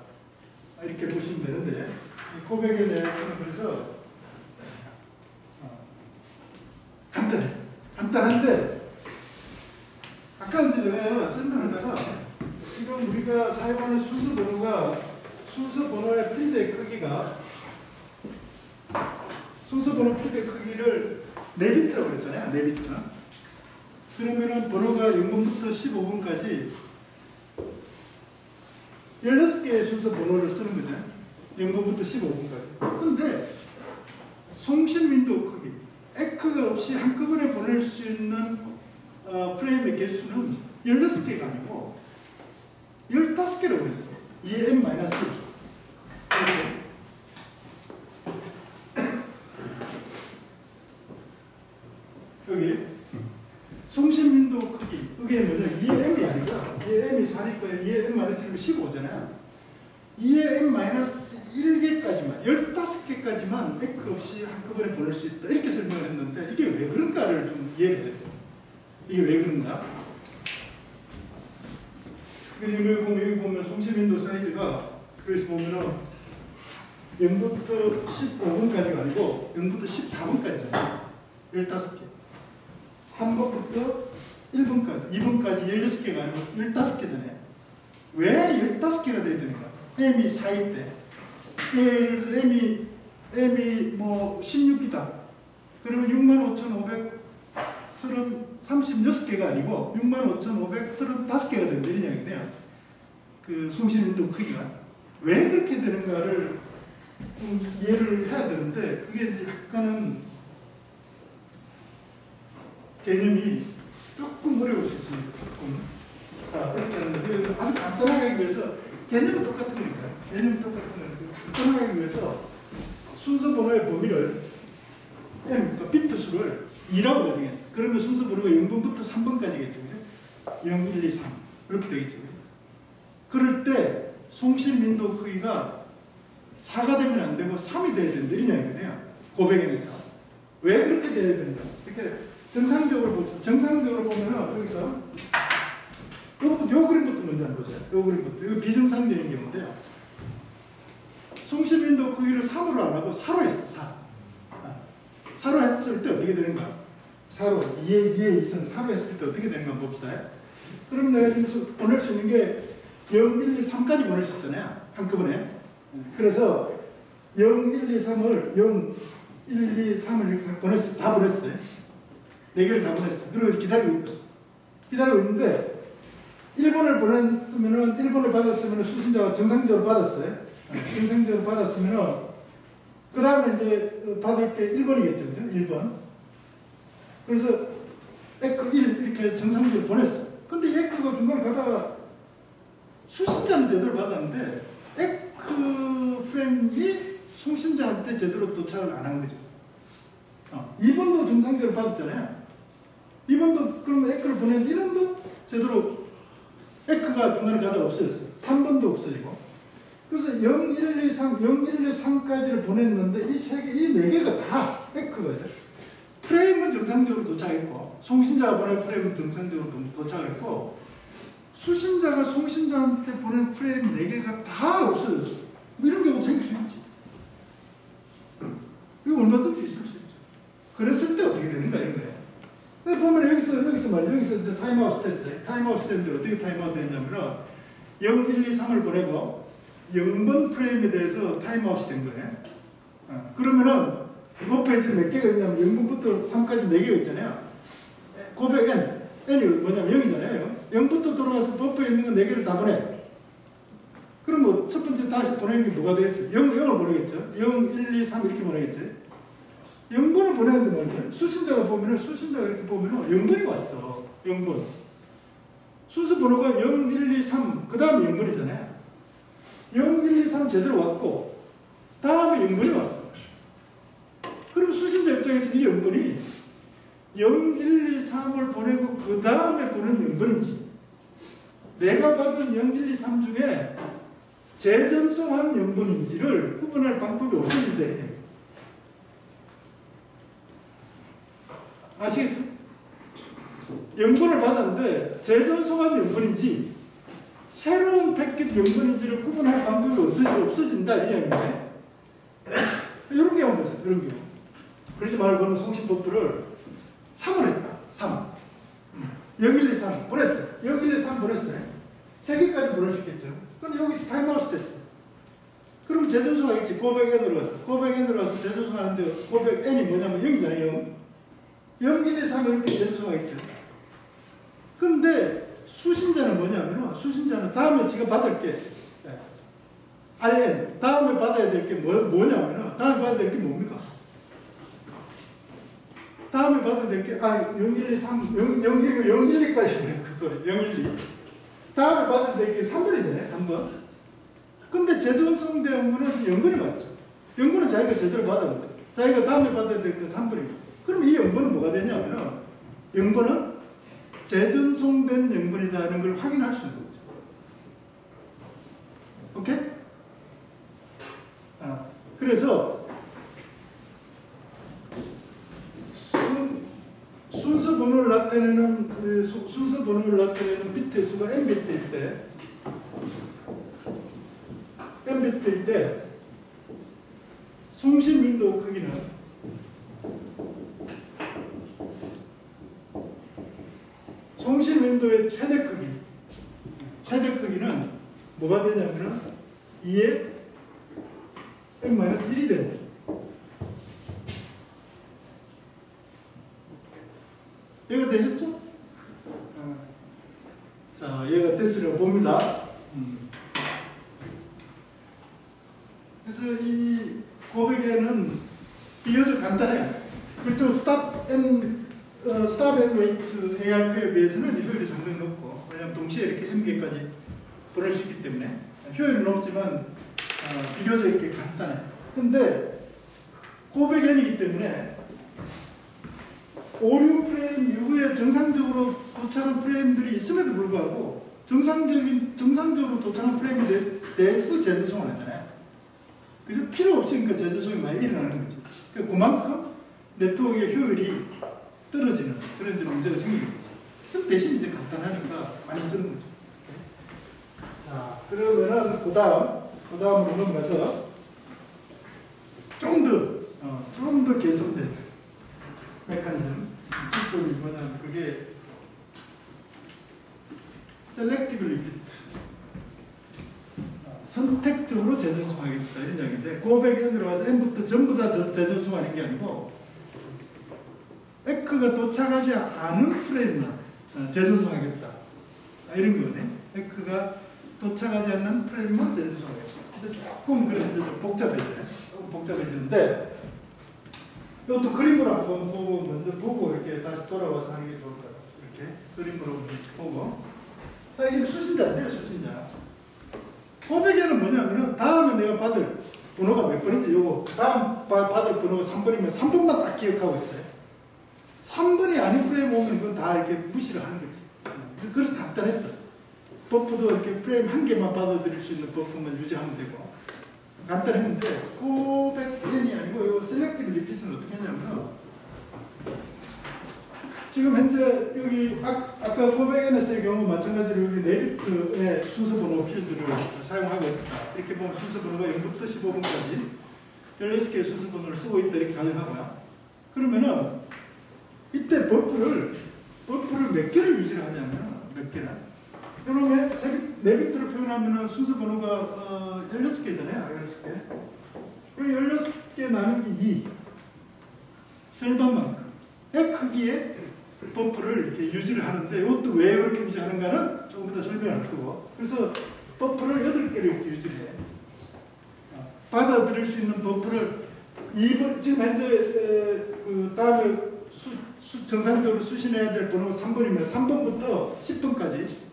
이렇게 보시면 되는데 이 고백의 내용은 그래서 간단해. 간단한데 아까 이제 제가 설명하다가 지금 우리가 사용하는 순서 번호가 순서 번호의 필드의 크기가 순서 번호 필드의 크기를 4비트라고 그랬잖아요. 4비트. 그러면은 번호가 0번부터 15번까지 16개의 순서 번호를 쓰는 거죠. 0번부터 15번까지. 근데 송신 윈도우 크기, 에크가 없이 한꺼번에 보낼 수 있는 프레임의 개수는 16개가 아니고 15개라고 그랬어. 2n-1. 여기 송신 윈도우 크기, 이게 뭐냐, 2m이 아니죠. 2m이 4니까 2n-1이면 15잖아요. 2n-1개까지만, 15개까지만 에크 없이 한꺼번에 보낼 수 있다. 이렇게 설명을 했는데, 이게 왜 그런가를 좀 이해를 해야 돼요. 이게 왜 그런가? 그래서 여기 보면 송신 윈도우 사이즈가, 그래서 보면은 0부터 15번까지가 아니고 0부터 14번까지잖아요. 15개. 3번부터 1번까지, 2번까지 16개가 아니고 15개잖아요. 왜 15개가 돼야 되는가? M이 4일 때. 예를 들어서 M이 뭐 16이다. 그러면 65,536개가 아니고 65,535개가 된다. 이런 이야기네요. 그 송신 윈도우 크기가. 왜 그렇게 되는가를 좀 이해를 해야 되는데, 그게 이제 약간은 개념이 조금 어려울 수 있습니다. 조금. 자, 이렇게 하는데, 아주 간단하게 하기 위해서, 개념은 똑같은 거니까. 개념은 똑같은 거니까. 간단하게 하기 위해서, 순서 번호의 범위를, 그 비트 수를 2라고 가정했어. 그러면 순서 번호가 0번부터 3번까지겠죠. 그죠? 0, 1, 2, 3. 이렇게 되겠죠. 그죠? 그럴 때, 송신 윈도우 크기가 4가 되면 안 되고 3이 돼야 된다. 이런 이야기네요. 고백에서. 왜 그렇게 돼야 된다? 이렇게 정상적으로 보면은 여기서 요 그림부터 먼저 한번 보죠. 요 그림부터. 이거 비정상적인 경우인데요. 송신 윈도우 크기를 3으로 안 하고 4로 했어. 4. 4로 했을 때 어떻게 되는가? 4로 2의 2승 4로 했을 때 어떻게 되는가 한번 봅시다. 그럼 내가 지금 보낼 수 있는 게 0, 1, 2, 3까지 보낼 수 있잖아요. 한꺼번에. 그래서 0, 1, 2, 3을 0, 1, 2, 3을 이렇게 다 보냈어요. 4개를 다 보냈어. 그리고 기다리고 있다. 기다리고 있는데 1번을 보냈으면은 1번을 받았으면은 수신자가 정상적으로 받았어요. 정상적으로 받았으면은 그 다음에 이제 받을 게 1번이겠죠. 1번. 그래서 에크 1 이렇게 정상적으로 보냈어. 근데 에크가 중간에 가다가 수신자는 제대로 받았는데 에크 프레임이 송신자한테 제대로 도착을 안 한 거죠. 2번도 정상적으로 받았잖아요. 2번도 그럼 에크를 보냈는데 1번도 제대로 에크가 중간에 가다가 없어졌어요. 3번도 없어지고. 그래서 0, 1, 2, 3, 0, 1, 2, 3까지를 보냈는데 이 4개가 다 에크거든요. 프레임은 정상적으로 도착했고, 송신자가 보낸 프레임은 정상적으로 도착했고, 수신자가 송신자한테 보낸 프레임 4개가 다 없어졌어. 뭐 이런 경우 생길 수 있지. 이거 얼마든지 있을 수 있죠. 그랬을 때 어떻게 되는가 이런 거예요. 보면 여기서 말이야. 여기서 이제 타임아웃 됐어요. 타임아웃 됐는데 어떻게 타임아웃 됐냐면은 0, 1, 2, 3을 보내고 0번 프레임에 대해서 타임아웃이 된 거예요. 그러면은 버퍼에 지금 몇 개가 있냐면 0번부터 3까지 4개가 있잖아요. 고백 n이 뭐냐면 0이잖아요. 0부터 돌아가서 버퍼에 있는 건 4개를 다 보내. 그럼 뭐 첫 번째 다시 보내는 게 뭐가 되겠어요? 0을 보내겠죠. 0, 1, 2, 3 이렇게 보내겠지. 0번을 보내는데 말이죠. 수신자가 이렇게 보면은 0번이 왔어. 0번. 순서 번호가 0, 1, 2, 3, 그 다음에 0번이잖아요. 0, 1, 2, 3 제대로 왔고, 다음에 0번이 왔어. 그럼 수신자 입장에서 이 0번이 0, 1, 2, 3을 보내고 그 다음에 보낸 0번인지, 내가 받은 0, 1, 2, 3 중에 재전송한 0번인지를 구분할 방법이 없어진대. 아시겠어요? 0번을 받았는데 재전송한 0번인지 새로운 패킷 0번인지를 구분할 방법이 없어진다 이 이야기인데, 그런 경우. 그러지 말고는 송신 버프를 3을 했다. 3. 0, 1, 2, 3 보냈어. 0, 1, 2, 3 보냈어요. 3개까지 보낼 수 있겠죠. 근데 여기서 타임아웃 됐어. 그럼 재전송화 있지. 고백 n으로 가서. 고백 n으로 가서 재전송화 하는데 고백 n이 뭐냐면 0이잖아요. 0. 0, 1, 2, 3 이렇게 재전송화 있죠. 근데 수신자는 뭐냐면 수신자는 다음에 지가 받을 게 RN 다음에 받아야 될 게 뭐냐면 다음에 받아야 될 게 뭡니까? 다음에 받아야 될 게 0, 1, 2, 3 0, 1, 2까지 그 소리 0, 1, 2 다음에 받아야 될 게 3번이잖아요. 3번. 근데 재전송된 거는 0번이 맞죠. 0번은 자기가 제대로 받았는데 자기가 다음에 받아야 될 게 3번이고 그럼 이 0번은 뭐가 되냐면 0번은 재전송된 0번이라는 걸 확인할 수 있는 거죠. 오케이? 그래서 순서 번호를 나타내는 순서 번호를 나타내는 비트의 수가 n비트일 때 송신 윈도우 크기는 송신 윈도우의 최대 크기는 뭐가 되냐면은 2의 n-1이 된다. 얘가 되셨죠? 자, 얘가 됐으려고 봅니다. 그래서 이 고백에는 비교적 간단해요. 그렇죠. 스탑 앤 웨이트 ARQ에 비해서는 효율이 상당히 높고, 왜냐하면 동시에 이렇게 m개까지 보낼 수 있기 때문에 효율은 높지만 비교적 이렇게 간단해요. 근데 고백 n이기 때문에 오류 프레임 이후에 정상적으로 도착한 프레임들이 있음에도 불구하고 정상적으로 도착한 프레임에 대해서도 재전송을 하잖아요. 그래서 필요 없이 그러니까 재전송이 많이 일어나는 거죠. 그러니까 그만큼 네트워크의 효율이 떨어지는 그런 이제 문제가 생기는 거죠. 그럼 대신 이제 간단하니까 많이 쓰는 거죠. 자, 그러면은 그 다음으로 넘어가서 좀 더 개선된 메커니즘. 이쪽도 뭐냐면 그게 셀렉티브 리피트. 선택적으로 재전송하겠다 이런 이야기인데 고백 n으로 와서 n부터 전부 다 재전송하는 게 아니고 에크가 도착하지 않은 프레임만 재전송하겠다 이런 거네. 에크가 도착하지 않는 프레임만 재전송하겠다. 근데 조금 그래 좀 복잡해져요. 조금 복잡해지는데 이것도 그림으로 한번 보고 먼저 보고 이렇게 다시 돌아와서 하는 게 좋을 것 같아요. 이렇게 그림으로 보고 이게 수신자인데요, 수신자. 고백에는 뭐냐면은 다음에 내가 받을 번호가 몇 번인지 요거 다음 받을 번호가 3번이면 3번만 딱 기억하고 있어요. 3번이 아닌 프레임 오면 그건 다 이렇게 무시를 하는 거지. 그래서 간단했어. 버프도 이렇게 프레임 한 개만 받아들일 수 있는 버프만 유지하면 되고 간단했는데 고백엔이 아니고 요 셀렉티브 리핏은 어떻게 하냐면 지금 현재 여기 아까 고백엔에서의 경우 마찬가지로 여기 네비트의 순서 번호 필드를 사용하고 있다. 이렇게 보면 순서 번호가 0부터 15번까지 16개의 순서 번호를 쓰고 있다 이렇게 가정하고요. 그러면은 이때 버프를 몇 개를 유지를 하냐면 몇 개나 그러면 네비트로 표현하면 순서 번호가 16개잖아요. 16개. 그 16개 나누기 2 절반만큼의 크기의 버프를 이렇게 유지를 하는데 이것도 왜 이렇게 유지하는가는 조금 더 설명할 거고 그래서 버프를 8개를 이렇게 유지를 해. 받아들일 수 있는 버프를 2번, 지금 현재 그 다음에 정상적으로 수신해야 될 번호가 3번이면 3번부터 10번까지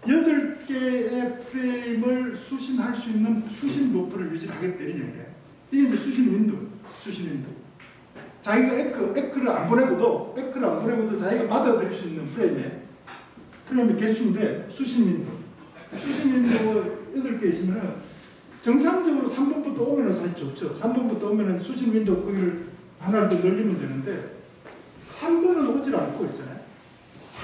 8개의 프레임을 수신할 수 있는 수신 버프를 유지를 하겠다는 얘기예요. 이게 이제 수신 윈도우. 자기가 에크를 안 보내고도 자기가 받아들일 수 있는 프레임의 개수인데 수신 윈도우. 수신 윈도우가 8개 있으면 정상적으로 3번부터 오면 사실 좋죠. 3번부터 오면 수신 윈도우 거기를 하나를 더 늘리면 되는데 3번은 오질 않고 있잖아요.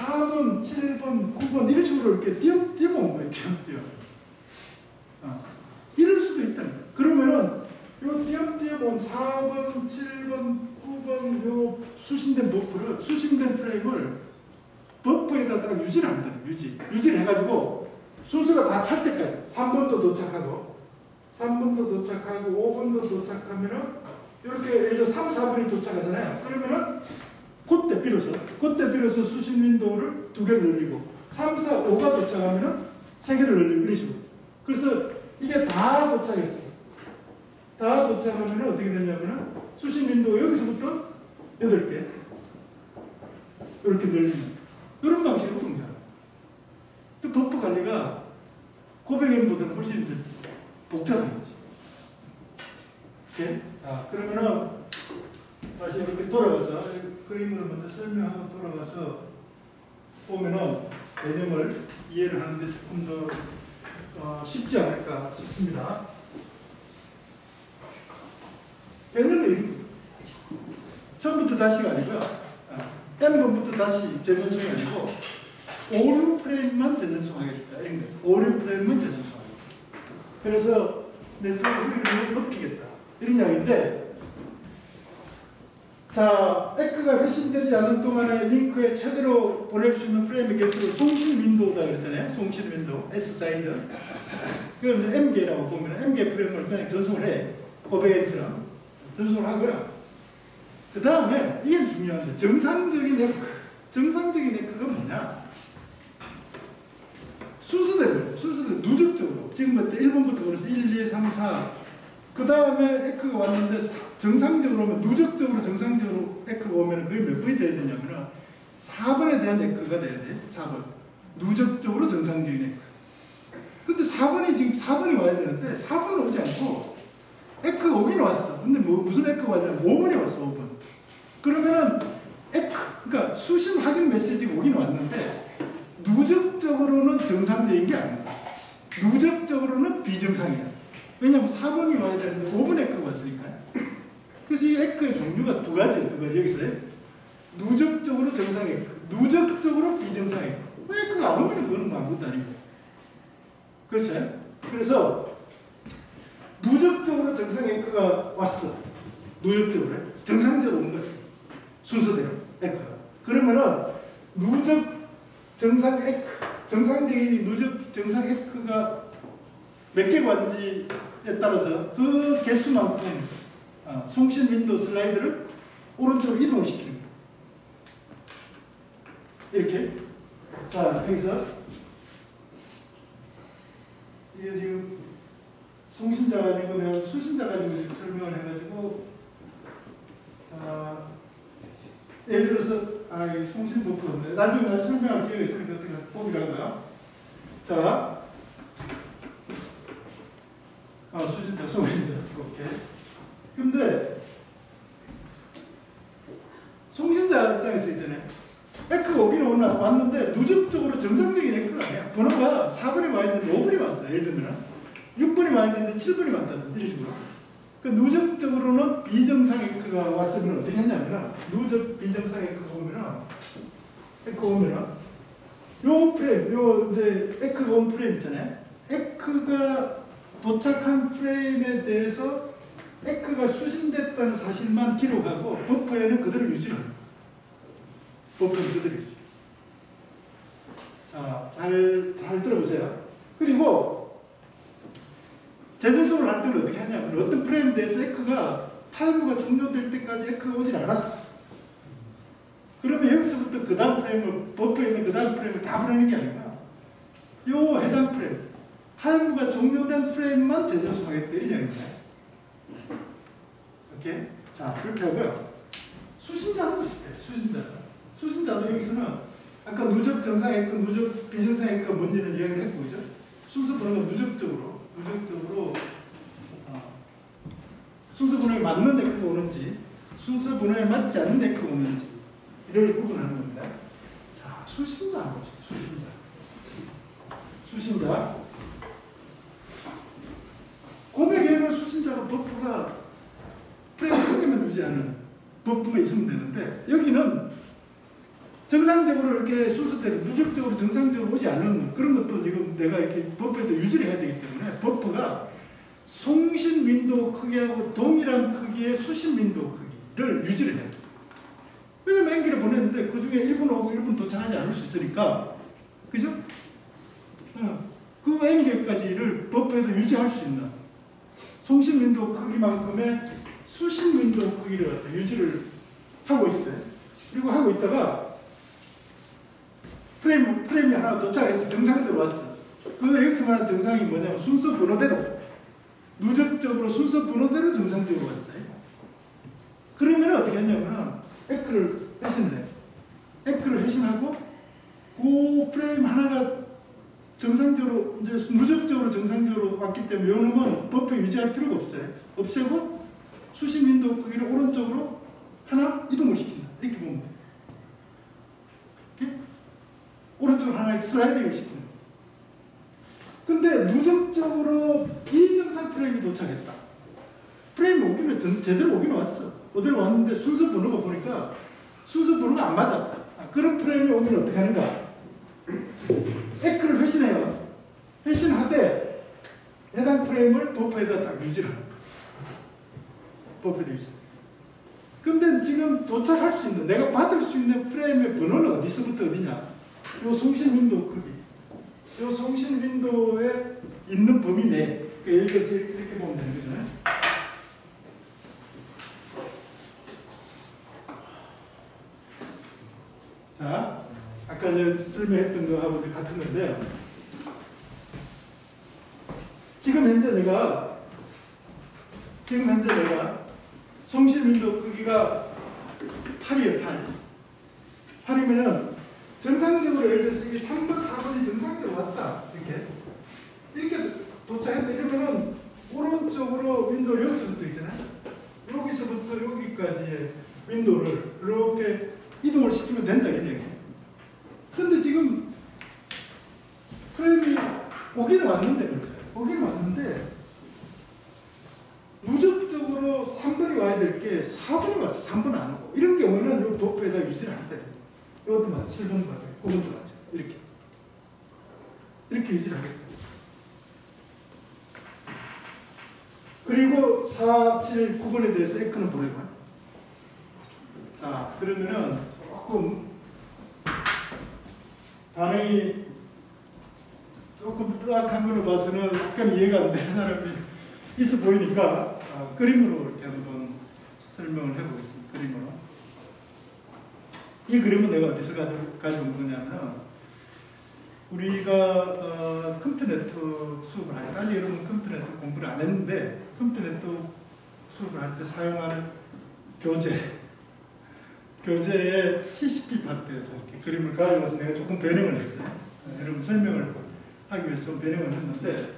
4번, 7번, 9번 이런 식으로 이렇게 띄어본 거예요. 이럴 수도 있다는 거예요. 그러면은 이 띄어본 4번, 수신된 버프를, 수신된 프레임을 버프에다 딱 유지를 한다. 유지를 해가지고 순서가 다 찰 때까지 3번도 도착하고 3번도 도착하고 5번도 도착하면은 이렇게 예를 들어 3, 4번이 도착하잖아요. 그러면은 그때 비로소 수신 윈도우를 2개를 늘리고 3, 4, 5가 도착하면은 3개를 늘리고 이런 식으로. 그래서 이게 다 도착했어. 다 도착하면 어떻게 되냐면은 수신 윈도우 여기서부터 8개 이렇게 늘리는 이런 방식으로 동작해요. 또 버프 관리가 고백엠보다는 훨씬 더 복잡한 거지. 오케이? 그러면은 다시 이렇게 돌아가서 그림으로 먼저 설명하고 돌아가서 보면은 개념을 이해를 하는데 조금 더 쉽지 않을까 싶습니다. 개념이 처음부터 다시가 아니고요. M번부터 다시 재전송이 아니고 오류 프레임만 재전송하겠다. 오류 프레임만 재전송하겠다. 그래서 네트워크를 높이겠다. 이런 이야기인데, 자, 에크가 회신되지 않은 동안에 링크에 최대로 보낼 수 있는 프레임의 개수를 송신 윈도우다 그랬잖아요. 송신 윈도우, S 사이즈. 그럼 이제 M개라고 보면 M개 프레임을 그냥 전송을 해. 고백처럼 전송을 하고요. 그 다음에 이게 중요한데, 정상적인 에크가 뭐냐? 순서대로 누적적으로 지금부터 1번부터 그래서 1, 2, 3, 4 그 다음에 에크가 왔는데 정상적으로 오면 누적적으로 정상적으로 에크가 오면 그게 몇 번이 돼야 되냐면 4번에 대한 에크가 돼야 돼. 4번 누적적으로 정상적인 에크. 근데 4번이 지금 4번이 와야 되는데 4번은 오지 않고 에크가 오긴 왔어. 근데 무슨 에크가 왔냐면 5번이 왔어. 5번. 그러면은 그러니까 수신 확인 메시지가 오긴 왔는데 누적적으로는 정상적인 게 아닌 거야. 누적적으로는 비정상이야. 왜냐면 4번이 와야 되는데 5번 에크가 왔으니까요. 그래서 이 에크의 종류가 두 가지예요. 여기서요. 누적적으로 정상 에크, 누적적으로 비정상 에크. 에크가 안 오면 그건 아무것도 아니고. 그렇죠? 그래서 누적적으로 정상 에크가 왔어. 누적적으로. 정상적으로 온 거예요. 순서대로 에크가. 그러면은 누적 정상 에크, 정상적인 누적 정상 에크가 몇 개가 왔는지에 따라서 그 개수만큼 송신 윈도우 슬라이드를 오른쪽으로 이동을 시키는 거예요. 이렇게. 자, 여기서 이게 지금 송신자 가지고 내가 수신자 가지고 설명을 해가지고 예를 들어서 이 송신 버프 없네. 나중에 설명할 기회가 있으니까 어떻게 보기라고요. 자, 수신자, 송신자. 오케이. 근데 송신자 입장에서 있잖아요. 에크가 오기는 왔는데 누적적으로 정상적인 에크가 아니야. 번호가 4번이 와 있는데 5번이 왔어. 예를 들면 6번이 와 있는데 7번이 왔다든지 이런 식으로. 그 누적적으로는 비정상 에크가 왔으면 어떻게 했냐면 누적 비정상 에크가 오면은 요 프레임, 요 이제 에크가 온 프레임 있잖아요. 에크가 도착한 프레임에 대해서 에크가 수신됐다는 사실만 기록하고 버프에는 그대로 유지를 합니다. 버프는 그대로 유지. 자, 잘 들어보세요. 그리고 재전송을 할 때는 어떻게 하냐면 어떤 프레임에 대해서 에크가 타이머가 종료될 때까지 에크가 오질 않았어. 그러면 여기서부터 그 다음 프레임을 버프에 있는 그 다음 프레임을 다 보내는 게 아니라 요 해당 프레임 타이머가 종료된 프레임만 재전송하겠다 이런 얘기입니다. 오케이? 자, 그렇게 하고요. 수신자도 비슷해. 수신자도 여기서는 아까 누적 정상 에크, 누적 비정상 에크가 뭔지는 이야기를 했고, 그죠? 순서 번호가 누적적으로 순서 번호에 맞는 에크가 오는지, 순서 번호에 맞지 않는 에크가 오는지, 이를 구분하는 겁니다. 자, 수신자 한번 봅시다. 수신자. 고백에는 수신자가 버프가 프레임 한 개만 유지하는 버프가 있으면 되는데, 여기는 정상적으로 이렇게 순서대로 누적적으로 정상적으로 오지 않은 그런 것도 지금 내가 이렇게 버프에도 유지를 해야 되기 때문에 버프가 송신 윈도우 크기하고 동일한 크기의 수신 윈도우 크기를 유지를 해요. 보냈는데 그 중에 1분 오고 1분 도착하지 않을 수 있으니까, 그죠? 그 N개까지를 버퍼에도 유지할 수 있는 송신 윈도우 크기만큼의 수신 윈도우 크기를 갖다 유지를 하고 있어요. 그리고 하고 있다가 프레임이 하나 도착해서 정상적으로 왔어. 그래서 여기서 말하는 정상이 뭐냐면 순서 번호대로, 누적적으로 순서 번호대로 정상적으로 왔어요. 그러면 어떻게 했냐면 에크를 해신해. 에크를 해신하고 그 프레임 하나가 정상적으로 이제 누적적으로 정상적으로 왔기 때문에 이 놈은 버퍼 유지할 필요가 없어요. 없애고 수신 윈도우 크기를 오른쪽으로 하나 이동을 시킨다. 이렇게 보면 돼요. 이렇게? 오른쪽으로 하나 슬라이딩을 시키는 거죠. 근데 누적적으로 비정상 프레임이 도착했다. 프레임이 오기는 제대로 오기는 왔어. 어디로 왔는데 순서 번호가 보니까 순서 번호가 안 맞아. 그런 프레임이 오면 어떻게 하는가? 에크를 회신해요. 회신하되 해당 프레임을 버퍼에다 딱 유지를 합니다. 버퍼에다 유지. 근데 지금 도착할 수 있는, 내가 받을 수 있는 프레임의 번호는 어디서부터 어디냐? 요 송신 윈도우 크기. 요 송신 윈도우에 있는 범위 내. 예를 들어서 이렇게 보면 되는 거잖아요. 자, 아까 제가 설명했던 거하고 같은 건데요. 지금 현재 내가 송신 윈도우 크기가 8이에요, 8. 8이면은 정상적으로 예를 들어서 이게 3번, 4번이 정상적으로 왔다. 이렇게 도착했다. 이러면은 오른쪽으로 윈도우 여기서부터 있잖아요. 여기서부터 여기까지의 윈도우를 이렇게 이동을 시키면 된다. 근데 지금 프레임이 오기는 왔는데, 그렇죠? 오기는 왔는데 누적적으로 3번이 와야 될 게 4번이 왔어. 3번 안 오고. 이런 경우는 이 버퍼에다 유지를 한다. 이것도 맞아. 7번도 맞아. 9번도 맞아. 이렇게 유지를 하겠다. 그리고 4, 7, 9번에 대해서 에크는 보내고. 자, 그러면은 조금 반응이 조금 뜨악한 걸로 봐서는 약간 이해가 안 되는 사람이 있어 보이니까 그림으로 이렇게 한번 설명을 해보겠습니다. 그림으로. 이 그림은 내가 어디서 가져온 거냐면 우리가 컴퓨터 네트워크 수업을 할 때, 아직 여러분 컴퓨터 네트워크 공부를 안 했는데 컴퓨터 네트워크 수업을 할 때 사용하는 교재의 TCP 파트에서 이렇게 그림을 가져와서 내가 조금 변형을 했어요. 여러분 설명을 하기 위해서 좀 변형을 했는데,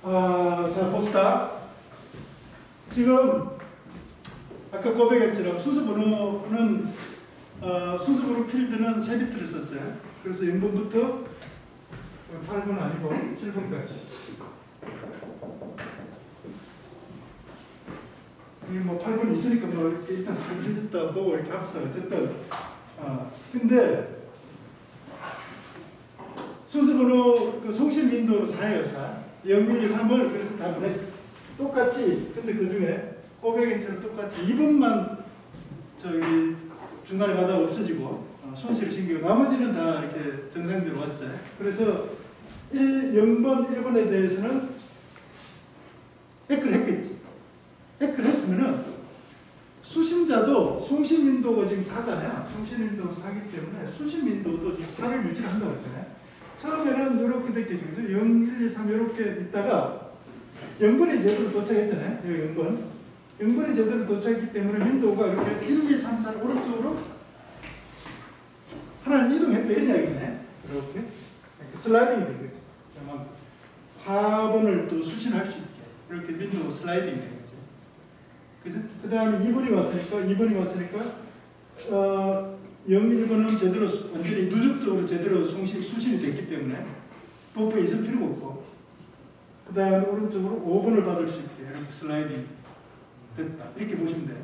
자 봅시다. 지금 아까 고백했처럼 순서번호는 순서번호 필드는 3비트를 썼어요. 그래서 0번부터 8번 아니고 7번까지. 뭐 8번 있으니까 뭐 이렇게 일단 8번 있다 보고 이렇게 합시다. 어쨌든 근데 순서번호 그 송신 윈도우는 4예요. 4. 0, 1, 2, 3을 그래서 다 보냈어. 똑같이. 근데 그 중에 고백인처럼 똑같이 2번만 저기 중간에 가다가 없어지고 손실을 신기고 나머지는 다 이렇게 정상적으로 왔어요. 그래서 0번, 1번에 대해서는 에크를 했겠지. 에크를 했으면은 수신자도 송신 윈도우가 지금 4잖아요. 송신 윈도우 4기 때문에 수신 윈도우도 지금 4를 유지를 한다고 했잖아요. 처음에는 이렇게 됐겠죠. 0, 1, 2, 3 이렇게 있다가 0번이 제대로 도착했잖아요. 여기 0번. 0번이 제대로 도착했기 때문에 윈도우가 이렇게 1, 2, 3, 4를 오른쪽으로 하나 이동했다. 이런 이야기네. 이렇게 슬라이딩이 된 거죠. 4번을 또 수신할 수 있게 이렇게 윈도우 슬라이딩이 된 거죠. 그죠? 그 다음에 2번이 왔으니까 0, 1번은 제대로 완전히 누적적으로 제대로 수신이 됐기 때문에 버퍼에 있을 필요가 없고, 그 다음에 오른쪽으로 5번을 받을 수 있게 이렇게 슬라이딩 됐다. 이렇게 보시면 돼요.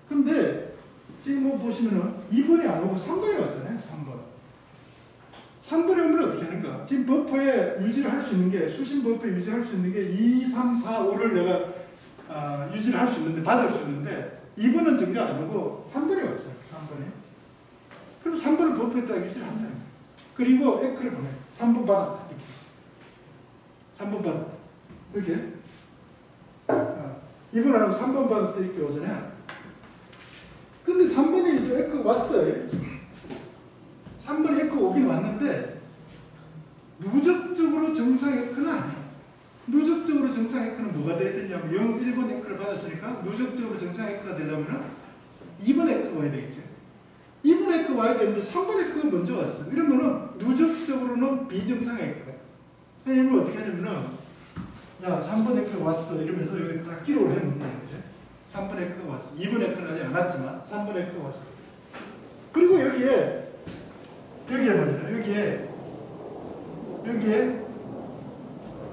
근데 지금 뭐 보시면은 2번이 안 오고 3번이 왔잖아요. 3번이 오면 어떻게 하는가? 지금 버퍼에 유지를 할 수 있는 게, 수신 버퍼에 유지할 수 있는 게 2, 3, 4, 5를 내가 유지를 할 수 있는데, 받을 수 있는데 2번은 정작 아니고 3번에 왔어요. 3번에. 그럼 3번을 버프에다가 유지를 한다는 거예요. 그리고 에크를 보내요. 3번 받았다. 이렇게. 3번 받았다. 이렇게. 2번 안 하고 3번 받았다. 이렇게 오잖아요. 근데 3번에 이제 에크가 왔어요. 3번에 에크가 오긴 왔는데, 누적적으로 정상 에크는 아니에요. 누적적으로 정상 에크는 뭐가 돼야 되냐면 0, 1번 에크를 받았으니까 누적적으로 정상 에크가 되려면 2번 에크가 와야 되겠죠. 2번 에크가 와야 되는데 3번 에크가 먼저 왔어. 이러면은 누적적으로는 비정상 에크야. 이러면 어떻게 하냐면은 야 3번 에크가 왔어 이러면서 여기 딱 기록을 해놓는 거죠. 3번 에크가 왔어. 2번 에크는 아직 안 왔지만 3번 에크가 왔어. 그리고 여기에 말이죠. 여기에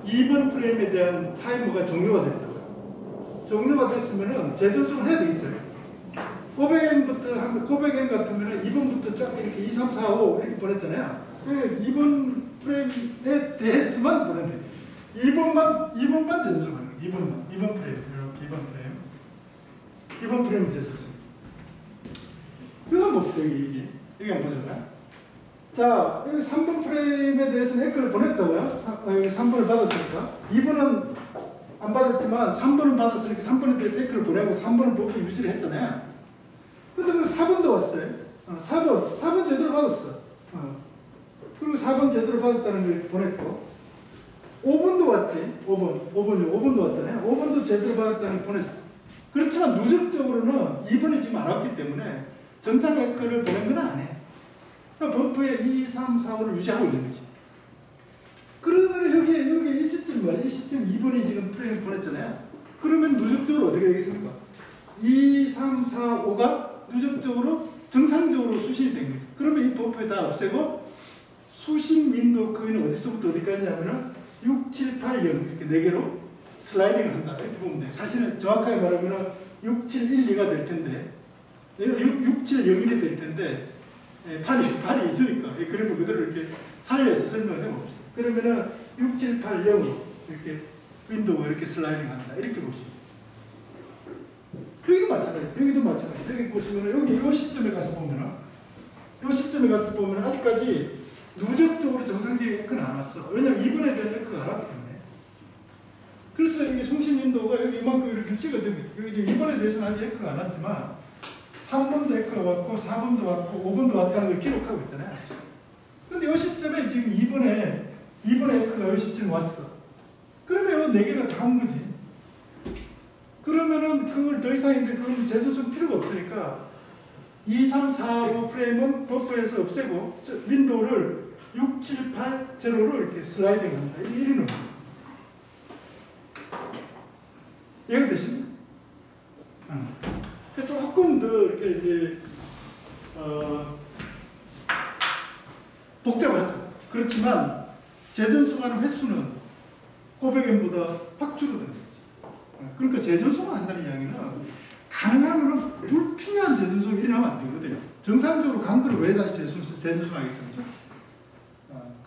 2번 프레임에 대한 타이머가 종료가 됐다고요. 종료가 됐으면은 재전송을 해야 되겠죠. 고백엔 같으면은 2번부터 쫙 이렇게 2, 3, 4, 5 이렇게 보냈잖아요. 2번 프레임에 대해서만 보내면 돼요. 2번만 재전송하는 거예요. 2번 프레임. 이렇게 2번 프레임 재전송. 이건 봅시다. 여기 한번 보잖아요. 자, 여기 3번 프레임에 대해서는 에크를 보냈다고요. 여기 3번을 받았으니까. 2번은 안 받았지만 3번은 받았으니까 3번에 대해서 에크를 보내고 3번은 버프 유지를 했잖아요. 근데 그럼 4번도 왔어요. 4번 제대로 받았어. 그리고 4번 제대로 받았다는 걸 보냈고 5번도 왔지. 5번도 왔잖아요. 5번도 제대로 받았다는 걸 보냈어. 그렇지만 누적적으로는 2번이 지금 안 왔기 때문에 정상 에크를 보낸 건 안 해. 버프에 2, 3, 4, 5를 유지하고 있는 거지. 그러면 여기 이 시점 말이야. 이 시점 2번이 지금 프레임을 보냈잖아요. 그러면 누적적으로 어떻게 되겠습니까? 2, 3, 4, 5가 누적적으로 정상적으로 수신이 된 거지. 그러면 이 버프에 다 없애고 수신 윈도우 커이는 어디서부터 어디까지냐면은 6, 7, 8, 0 이렇게 4개로 슬라이딩을 한다. 이렇게 보면 돼. 사실은 정확하게 말하면 6, 7, 1, 2가 될 텐데 6, 7, 0, 1이 될 텐데 판이 있으니까 그림을 그대로 이렇게 살려서 설명을 해봅시다. 그러면은 6, 7, 8, 0 이렇게 윈도우가 이렇게 슬라이딩 한다. 이렇게 보시면 여기도 마찬가지. 여기 보시면은 여기 이 시점에 가서 보면은 아직까지 누적적으로 정상적인 에크는 안 왔어. 왜냐면 2번에 대한 에크가 안 왔기 때문에. 그래서 이게 송신 윈도우가 여기 이만큼 이렇게 유지가 되고 여기 지금 2번에 대해서는 아직 에크가 안 왔지만 3번도 에크가 왔고 4번도 왔고 5번도 왔다는 걸 기록하고 있잖아요. 근데 이 시점에 지금 2번에 에크가 이 시점에 왔어. 그러면 4개가 다 온 거지. 그러면은 그걸 더 이상 이제 그럼 재전송 필요가 없으니까 2, 3, 4, 5 프레임은 버퍼에서 없애고 윈도우를 6, 7, 8, 0로 이렇게 슬라이딩 한다. 이렇게 놓는 거예요. 이해가 되십니까? 조금 더 이렇게 이제 복잡하죠. 그렇지만 재전송하는 횟수는 고백엔보다 확 줄어드는 거지. 그러니까 재전송을 한다는 이야기는 가능하면 불필요한 재전송이 일어나면 안 되거든요. 정상적으로 간 거를 왜 다시 재전송하겠습니까?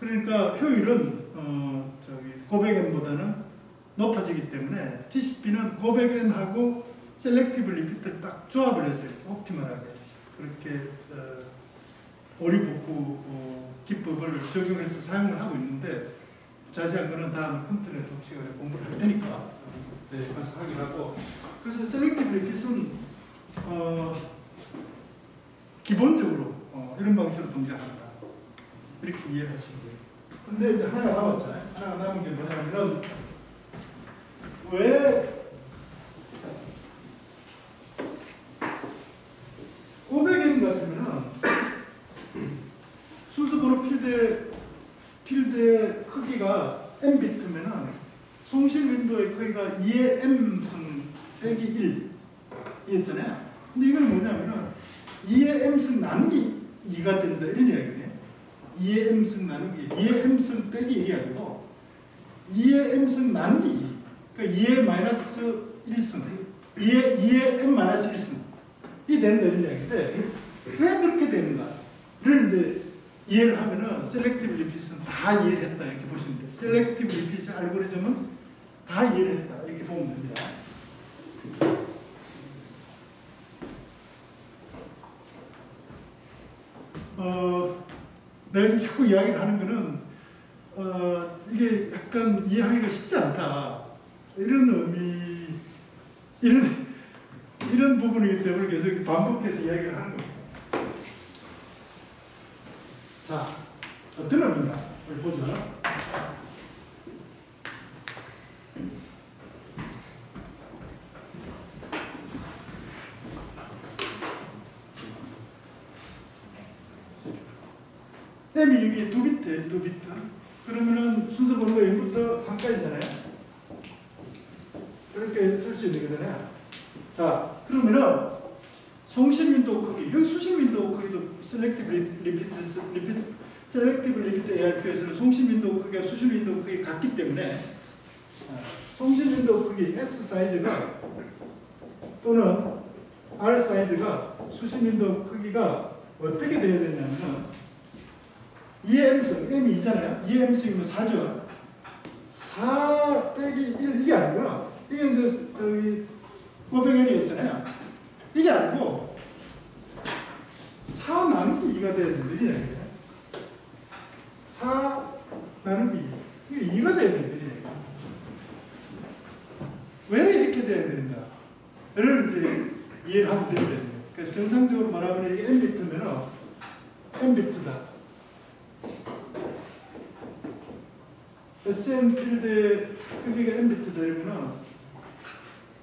그러니까 효율은 고백엔보다는 높아지기 때문에 TCP는 고백엔하고 셀렉티브 리피트를 딱 조합을 해서 이렇게 옵티멀하게 그렇게 오류복구 기법을 적용해서 사용을 하고 있는데 자세한 거는 다음 컴퓨터에 독시간에 공부를 할 테니까 가서 하기로 하고 그래서 셀렉티브 리핏은 기본적으로 이런 방식으로 동작한다 이렇게 이해를 하시면 돼요. 근데 이제 하나가 남았잖아요. 하나가 남은 게 뭐냐면 왜 고백인 같으면은 순서번호 필드의 크기가 m비트면은 송신 윈도우의 크기가 2의 m승 빼기 1이었잖아요. 근데 이건 뭐냐면은 2의 m승 나누기 2가 된다 이런 이야기네요. 2의 m승 나누기 2의 m승 빼기 1이 아니고 2의 m승 나누기 2 그러니까 2의 마이너스 1승 2의 m 마이너스 1승 이 된다 이런 이야기인데 왜 그렇게 되는가를 이제 이해를 하면은 셀렉티브 리핏은 다 이해를 했다 이렇게 보시면 돼요. 셀렉티브 리핏의 알고리즘은 다 이해를 했다 이렇게 보면 됩니다. 내가 지금 자꾸 이야기를 하는 거는 이게 약간 이해하기가 쉽지 않다. 이런 의미, 이런 부분이기 때문에 계속 반복해서 이야기를 하는 겁니다. 자, 어떤 의미인가? 우리 보죠. M이 여기 2비트예요, 2비트. 그러면은 순서 번호가 1부터 3까지잖아요. 이렇게 쓸 수 있는 거잖아요. 자, 그러면은 송신 윈도우 크기, 여기 수신 윈도우 크기도 셀렉티브 리피트 ARQ에서는 송신 윈도우 크기가 수신 윈도우 크기 같기 때문에 송신 윈도우 크기 S 사이즈가 또는 R 사이즈가 수신 윈도우 크기가 어떻게 되어야 되냐면 2의 M승, M이 2잖아요. 2의 M승이면 4죠. 4 빼기 1, 이게 아니고요. 이게 이제 저기 고백연이었잖아요. 이게 아니고 4 나누기 2가 돼야 되는데 4 나누기 2, 이게 2가 돼야 되는데 왜 이렇게 돼야 되는가?를 이제 이해를 하면 되는 거예요. 그러니까 정상적으로 말하면 이게 N비트면 N비트다. SM 필드의 크기가 N비트 되면은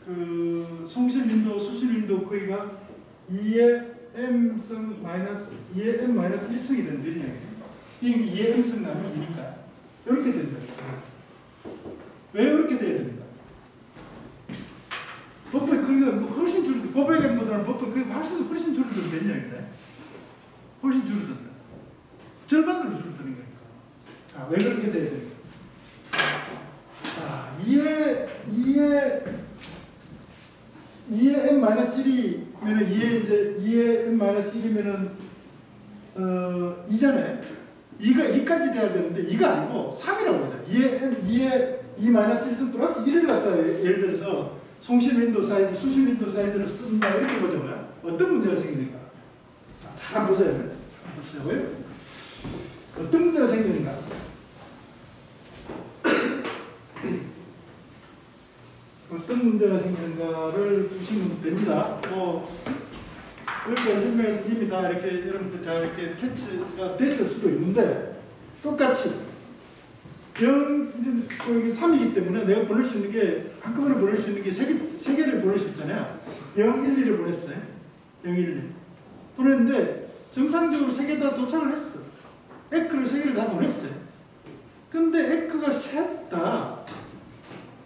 그 송신 윈도우, 수신 윈도우 크기가 2의 M승 마이너스 2의 M 마이너스 1승이 된다는 이게 2의 M승 나누기 2니까 이렇게 된다. 왜 이렇게 돼야 됩니까? 버퍼의 크기가 훨씬 줄어들, 고백엠보다는 버퍼의 크기가 훨씬 줄어들면 되냐, 훨씬 줄어든다. 절반으로 줄어드는 거니까. 자, 왜 그렇게 돼야 됩니까? 자, 2의 n-1이면은 2의 n-1이면은 2잖아요. 2까지 돼야 되는데 2가 아니고 3이라고 하죠. 2의 2-1승 플러스 1을 갖다 예를 들어서 송신 윈도우 사이즈, 수신 윈도우 사이즈를 쓴다 이렇게 보자고요. 어떤 문제가 생기는가? 잘 한번 보세요. 한번 보시자고요. 어떤 문제가 생기는가? 어떤 문제가 생기는가를 보시면 됩니다. 이렇게 설명해서 이미 다 이렇게 여러분들 다 이렇게 캐치가 됐을 수도 있는데, 똑같이 3이기 때문에 내가 보낼 수 있는 게, 한꺼번에 보낼 수 있는 게 세 개를 보낼 수 있잖아요. 0, 1, 2를 보냈어요. 0, 1, 2. 보냈는데, 정상적으로 3개 다 도착을 했어. 에크를 3개를 다 보냈어요. 근데 에크가 셋 다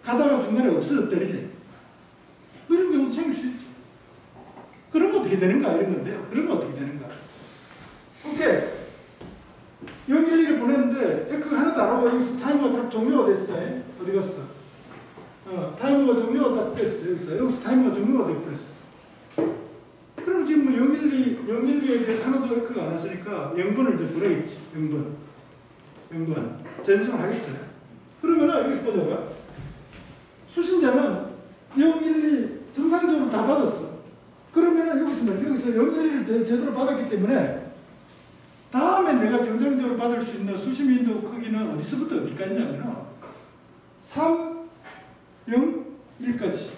가다가 중간에 없어졌다니. 이런 경우도 생길 수 있죠. 그러면 어떻게 되는가? 이런 건데요. 그러면 어떻게 되는가? 오케이. 0, 1, 2를 보냈는데 에크가 하나도 안 오고 여기서 타이머가 딱 종료가 됐어요. 어디 갔어? 타이머가 종료가 딱 됐어. 여기서 타이머가 종료가 되어버렸어. 그럼 지금 뭐 0, 1, 2에 대해서 하나도 에크가 안 왔으니까 0번을 이제 보내겠지. 0번. 전송을 하겠죠. 그러면은 여기서 보자고요. 수신자는 0, 1, 2 정상적으로 다 받았어. 그러면은 여기서 0, 1, 2를 제대로 받았기 때문에 다음에 내가 정상적으로 받을 수 있는 수신 윈도우 크기는 어디서부터 어디까지냐면은 3, 0, 1까지가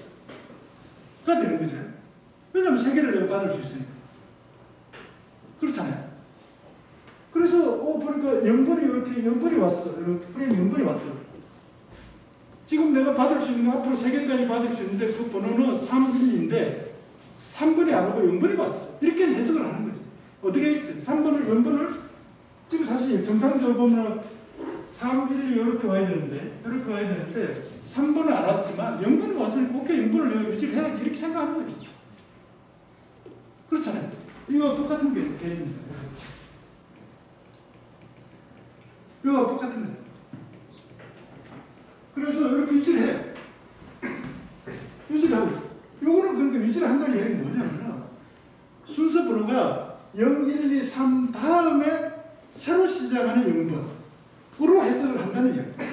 되는 거죠. 왜냐면 3개를 내가 받을 수 있으니까. 그렇잖아요. 그래서 보니까 0번이 이렇게 0번이 왔어. 이렇게 프레임 0번이 왔다. 지금 내가 받을 수 있는 거 앞으로 3개까지 받을 수 있는데 그 번호는 3, 1인데 3번이 안 오고 0번이 왔어. 이렇게 해석을 하는 거지. 어떻게 했어요? 3번을, 0번을 지금 사실 정상적으로 보면 3, 1, 2 이렇게 와야 되는데 3번은 안 왔지만 0번이 왔으니까 오케이 0번을 내가 유지를 해야지 이렇게 생각하는 거지. 그렇잖아요. 이거 똑같은 개념입니다. 이거 똑같은 거죠. 그래서 이렇게 유지를 해. 유지를 하고 있어. 요거는 그러니까 유지를 한다는 얘기는 뭐냐면 순서 번호가 0, 1, 2, 3 다음에 새로 시작하는 0번으로 해석을 한다는 이야기예요.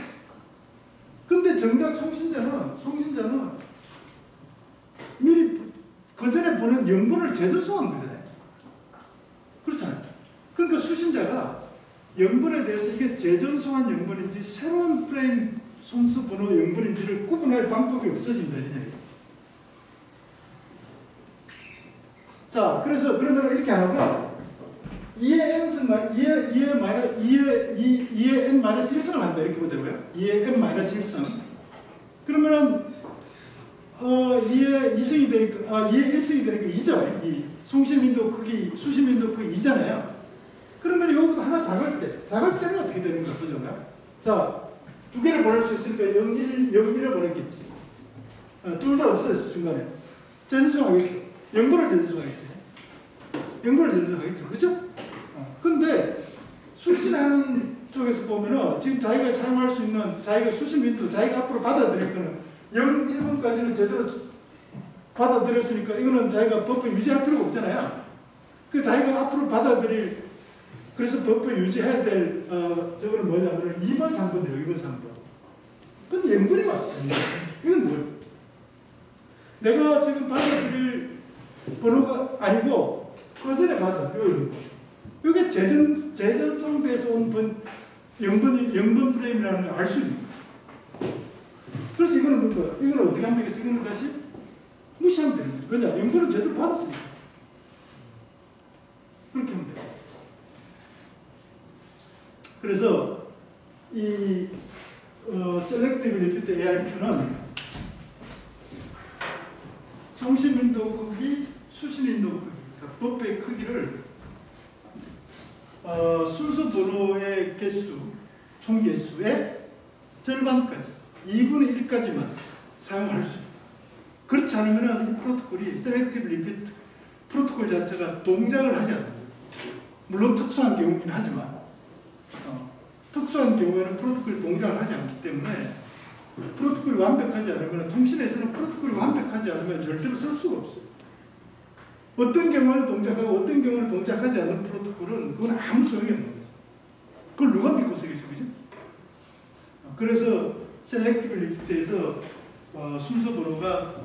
근데 정작 송신자는 미리 그 전에 보낸 0번을 재조성한 거잖아요. 그렇잖아요. 그러니까 수신자가 영번에 대해서 이게 재전송한 영번인지 새로운 프레임 손수 번호 영번인지를 구분할 방법이 없어진다 이런 얘기예요. 자, 그래서 그러면 이렇게 하고 2의 n-1승을 한다 이렇게 보자고요. 2의 n-1승. 그러면은 2의 2승이 되니까 2의 1승이 되니까 2죠. 2. 송시민도 크기, 수시민도 크기 2잖아요. 그러면 이거보다 하나 작을 때는 어떻게 되는 거야? 보자고요. 자, 두 개를 보낼 수 있으니까 0, 1, 0, 1을 보냈겠지. 둘 다 없어졌어 중간에. 재전송하겠죠. 0번을 재전송하겠지. 0번을 재전송하겠죠. 그렇죠? 근데 수신하는 쪽에서 보면은 지금 자기가 사용할 수 있는 자기가 수신민도 자기가 앞으로 받아들일 거는 0, 1번까지는 제대로 받아들였으니까 이거는 자기가 버프 유지할 필요가 없잖아요. 그 자기가 앞으로 받아들일 그래서 버프 유지해야 될 저거는 뭐냐면 2번, 3번이에요. 2번, 3번. 근데 0번이 왔어요. 이건 뭐예요? 내가 지금 받아들일 번호가 아니고 그 전에 받아. 이게 재전송돼서 온 0번 프레임이라는 걸 알 수 있는 거예요. 그래서 이거는 뭔가, 이거는 어떻게 하면 되겠어? 이거는 다시 무시하면 되는 거예요. 왜냐? 0번은 제대로 받았으니까. 그렇게 하면 돼요. 그래서 이 Selective Repeat ARQ는 송신윈도우 크기, 수신윈도우 크기, 그러니까 버프의 크기를 순서 번호의 개수, 총 개수의 절반까지, 2분의 1까지만 사용할 수 있다. 그렇지 않으면 이 프로토콜이 Selective Repeat 프로토콜 자체가 동작을 하지 않는다. 물론 특수한 경우긴 하지만 특수한 경우에는 프로토콜이 동작을 하지 않기 때문에 프로토콜이 완벽하지 않으면 통신에서는 프로토콜이 완벽하지 않으면 절대로 쓸 수가 없어요. 어떤 경우는 동작하고 어떤 경우는 동작하지 않는 프로토콜은 그건 아무 소용이 없는 거죠. 그걸 누가 믿고 쓰겠어, 그죠? 그래서 셀렉티브 리피트에서 순서 번호가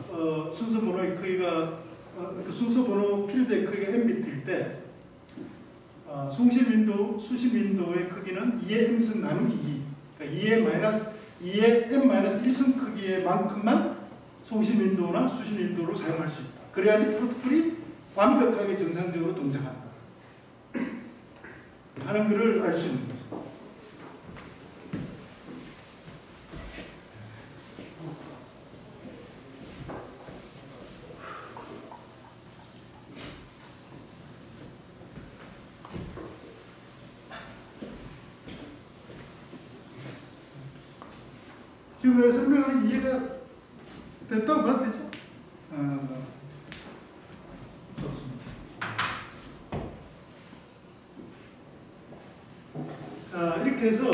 순서 번호의 크기가 순서 번호 필드의 크기가 n비트일 때 송신 윈도우, 수신 윈도우의 크기는 2의 m승 나누기 2. 그러니까 2의 n-1승 크기의 만큼만 송신 윈도우나 수신 윈도우로 사용할 수 있다. 그래야지 프로토콜이 완벽하게 정상적으로 동작한다 하는 것을 알 수 있는 거죠. 지금 내가 설명하는 이해가 됐다고 봐도 되죠? 좋습니다. 자, 이렇게 해서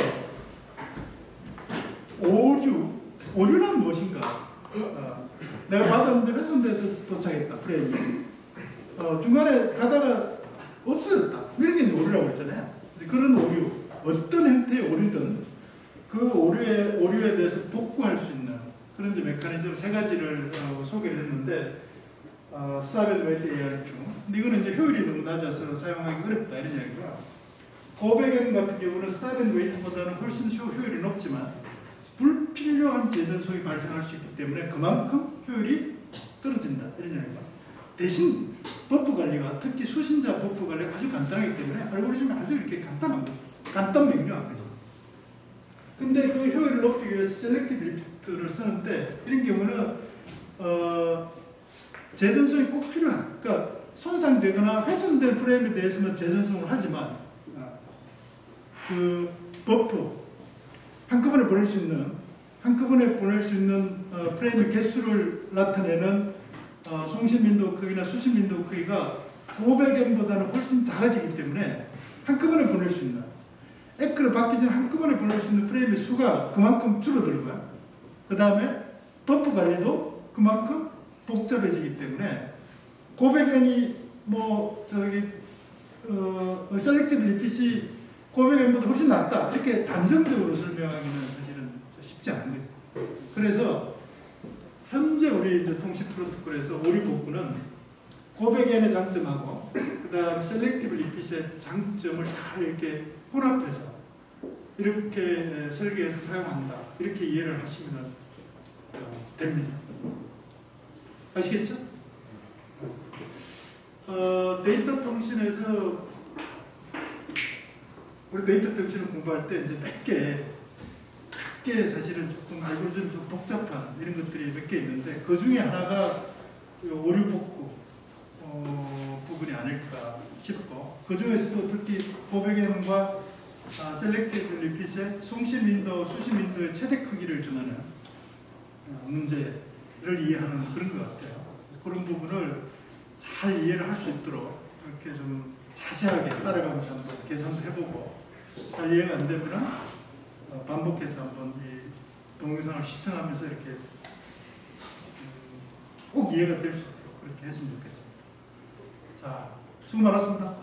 오류란 무엇인가? 내가 받았는데 훼손돼서 도착했다, 프레임이. 중간에 가다가 없어졌다. 이런 게 오류라고 했잖아요. 그런 오류, 어떤 형태의 오류든 그 오류에 대해서 복구할 수 있는 그런 메커니즘 세 가지를 소개를 했는데, 스탑 앤 웨이트 ARQ. 근데 이거는 이제 효율이 너무 낮아서 사용하기 어렵다 이런 이야기가. 고백엔 같은 경우는 스탑 앤 웨이트보다는 훨씬 효율이 높지만 불필요한 재전송이 발생할 수 있기 때문에 그만큼 효율이 떨어진다 이런 이야기가. 대신 버프 관리가, 특히 수신자 버프 관리가 아주 간단하기 때문에 알고리즘이 아주 이렇게 간단한 거죠. 간단 명료한 거죠. 근데 그 효율을 높이기 위해서 셀렉티브 리피트를 쓰는데 이런 경우는 재전송이 꼭 필요한, 그러니까 손상되거나 훼손된 프레임에 대해서는 재전송을 하지만 그 버프 한꺼번에 보낼 수 있는 프레임의 개수를 나타내는 송신 윈도우 크기나 수신 윈도우 크기가 500M보다는 훨씬 작아지기 때문에 한꺼번에 보낼 수 있는, 에크를 받기 전에 한꺼번에 보낼 수 있는 프레임의 수가 그만큼 줄어들고요. 그 다음에 버프 관리도 그만큼 복잡해지기 때문에 500N이 셀렉티브 리핏이 500N보다 훨씬 낫다 이렇게 단정적으로 설명하기는 사실은 쉽지 않은 거죠. 그래서 현재 우리 이제 통신 프로토콜에서 오류 복구는 500N의 장점하고 그 그다음 셀렉티브 리핏의 장점을 잘 이렇게 혼합해서 이렇게 설계해서 사용한다. 이렇게 이해를 하시면 됩니다. 아시겠죠? 데이터 통신에서 우리 데이터 통신을 공부할 때 이제 몇 개 사실은 조금 알고리즘 좀 복잡한 이런 것들이 몇 개 있는데 그 중에 하나가 오류 복구 부분이 아닐까 싶고 그 중에서도 특히 고백엠과 셀렉티브 리핏의 송신 윈도우, 수신 윈도우의 최대 크기를 정하는 문제를 이해하는 그런 것 같아요. 그런 부분을 잘 이해를 할 수 있도록 이렇게 좀 자세하게 따라가면서 한번 계산도 해보고 잘 이해가 안 되면 반복해서 한번 이 동영상을 시청하면서 이렇게 꼭 이해가 될 수 있도록 그렇게 했으면 좋겠습니다. 자, 수고 많았습니다.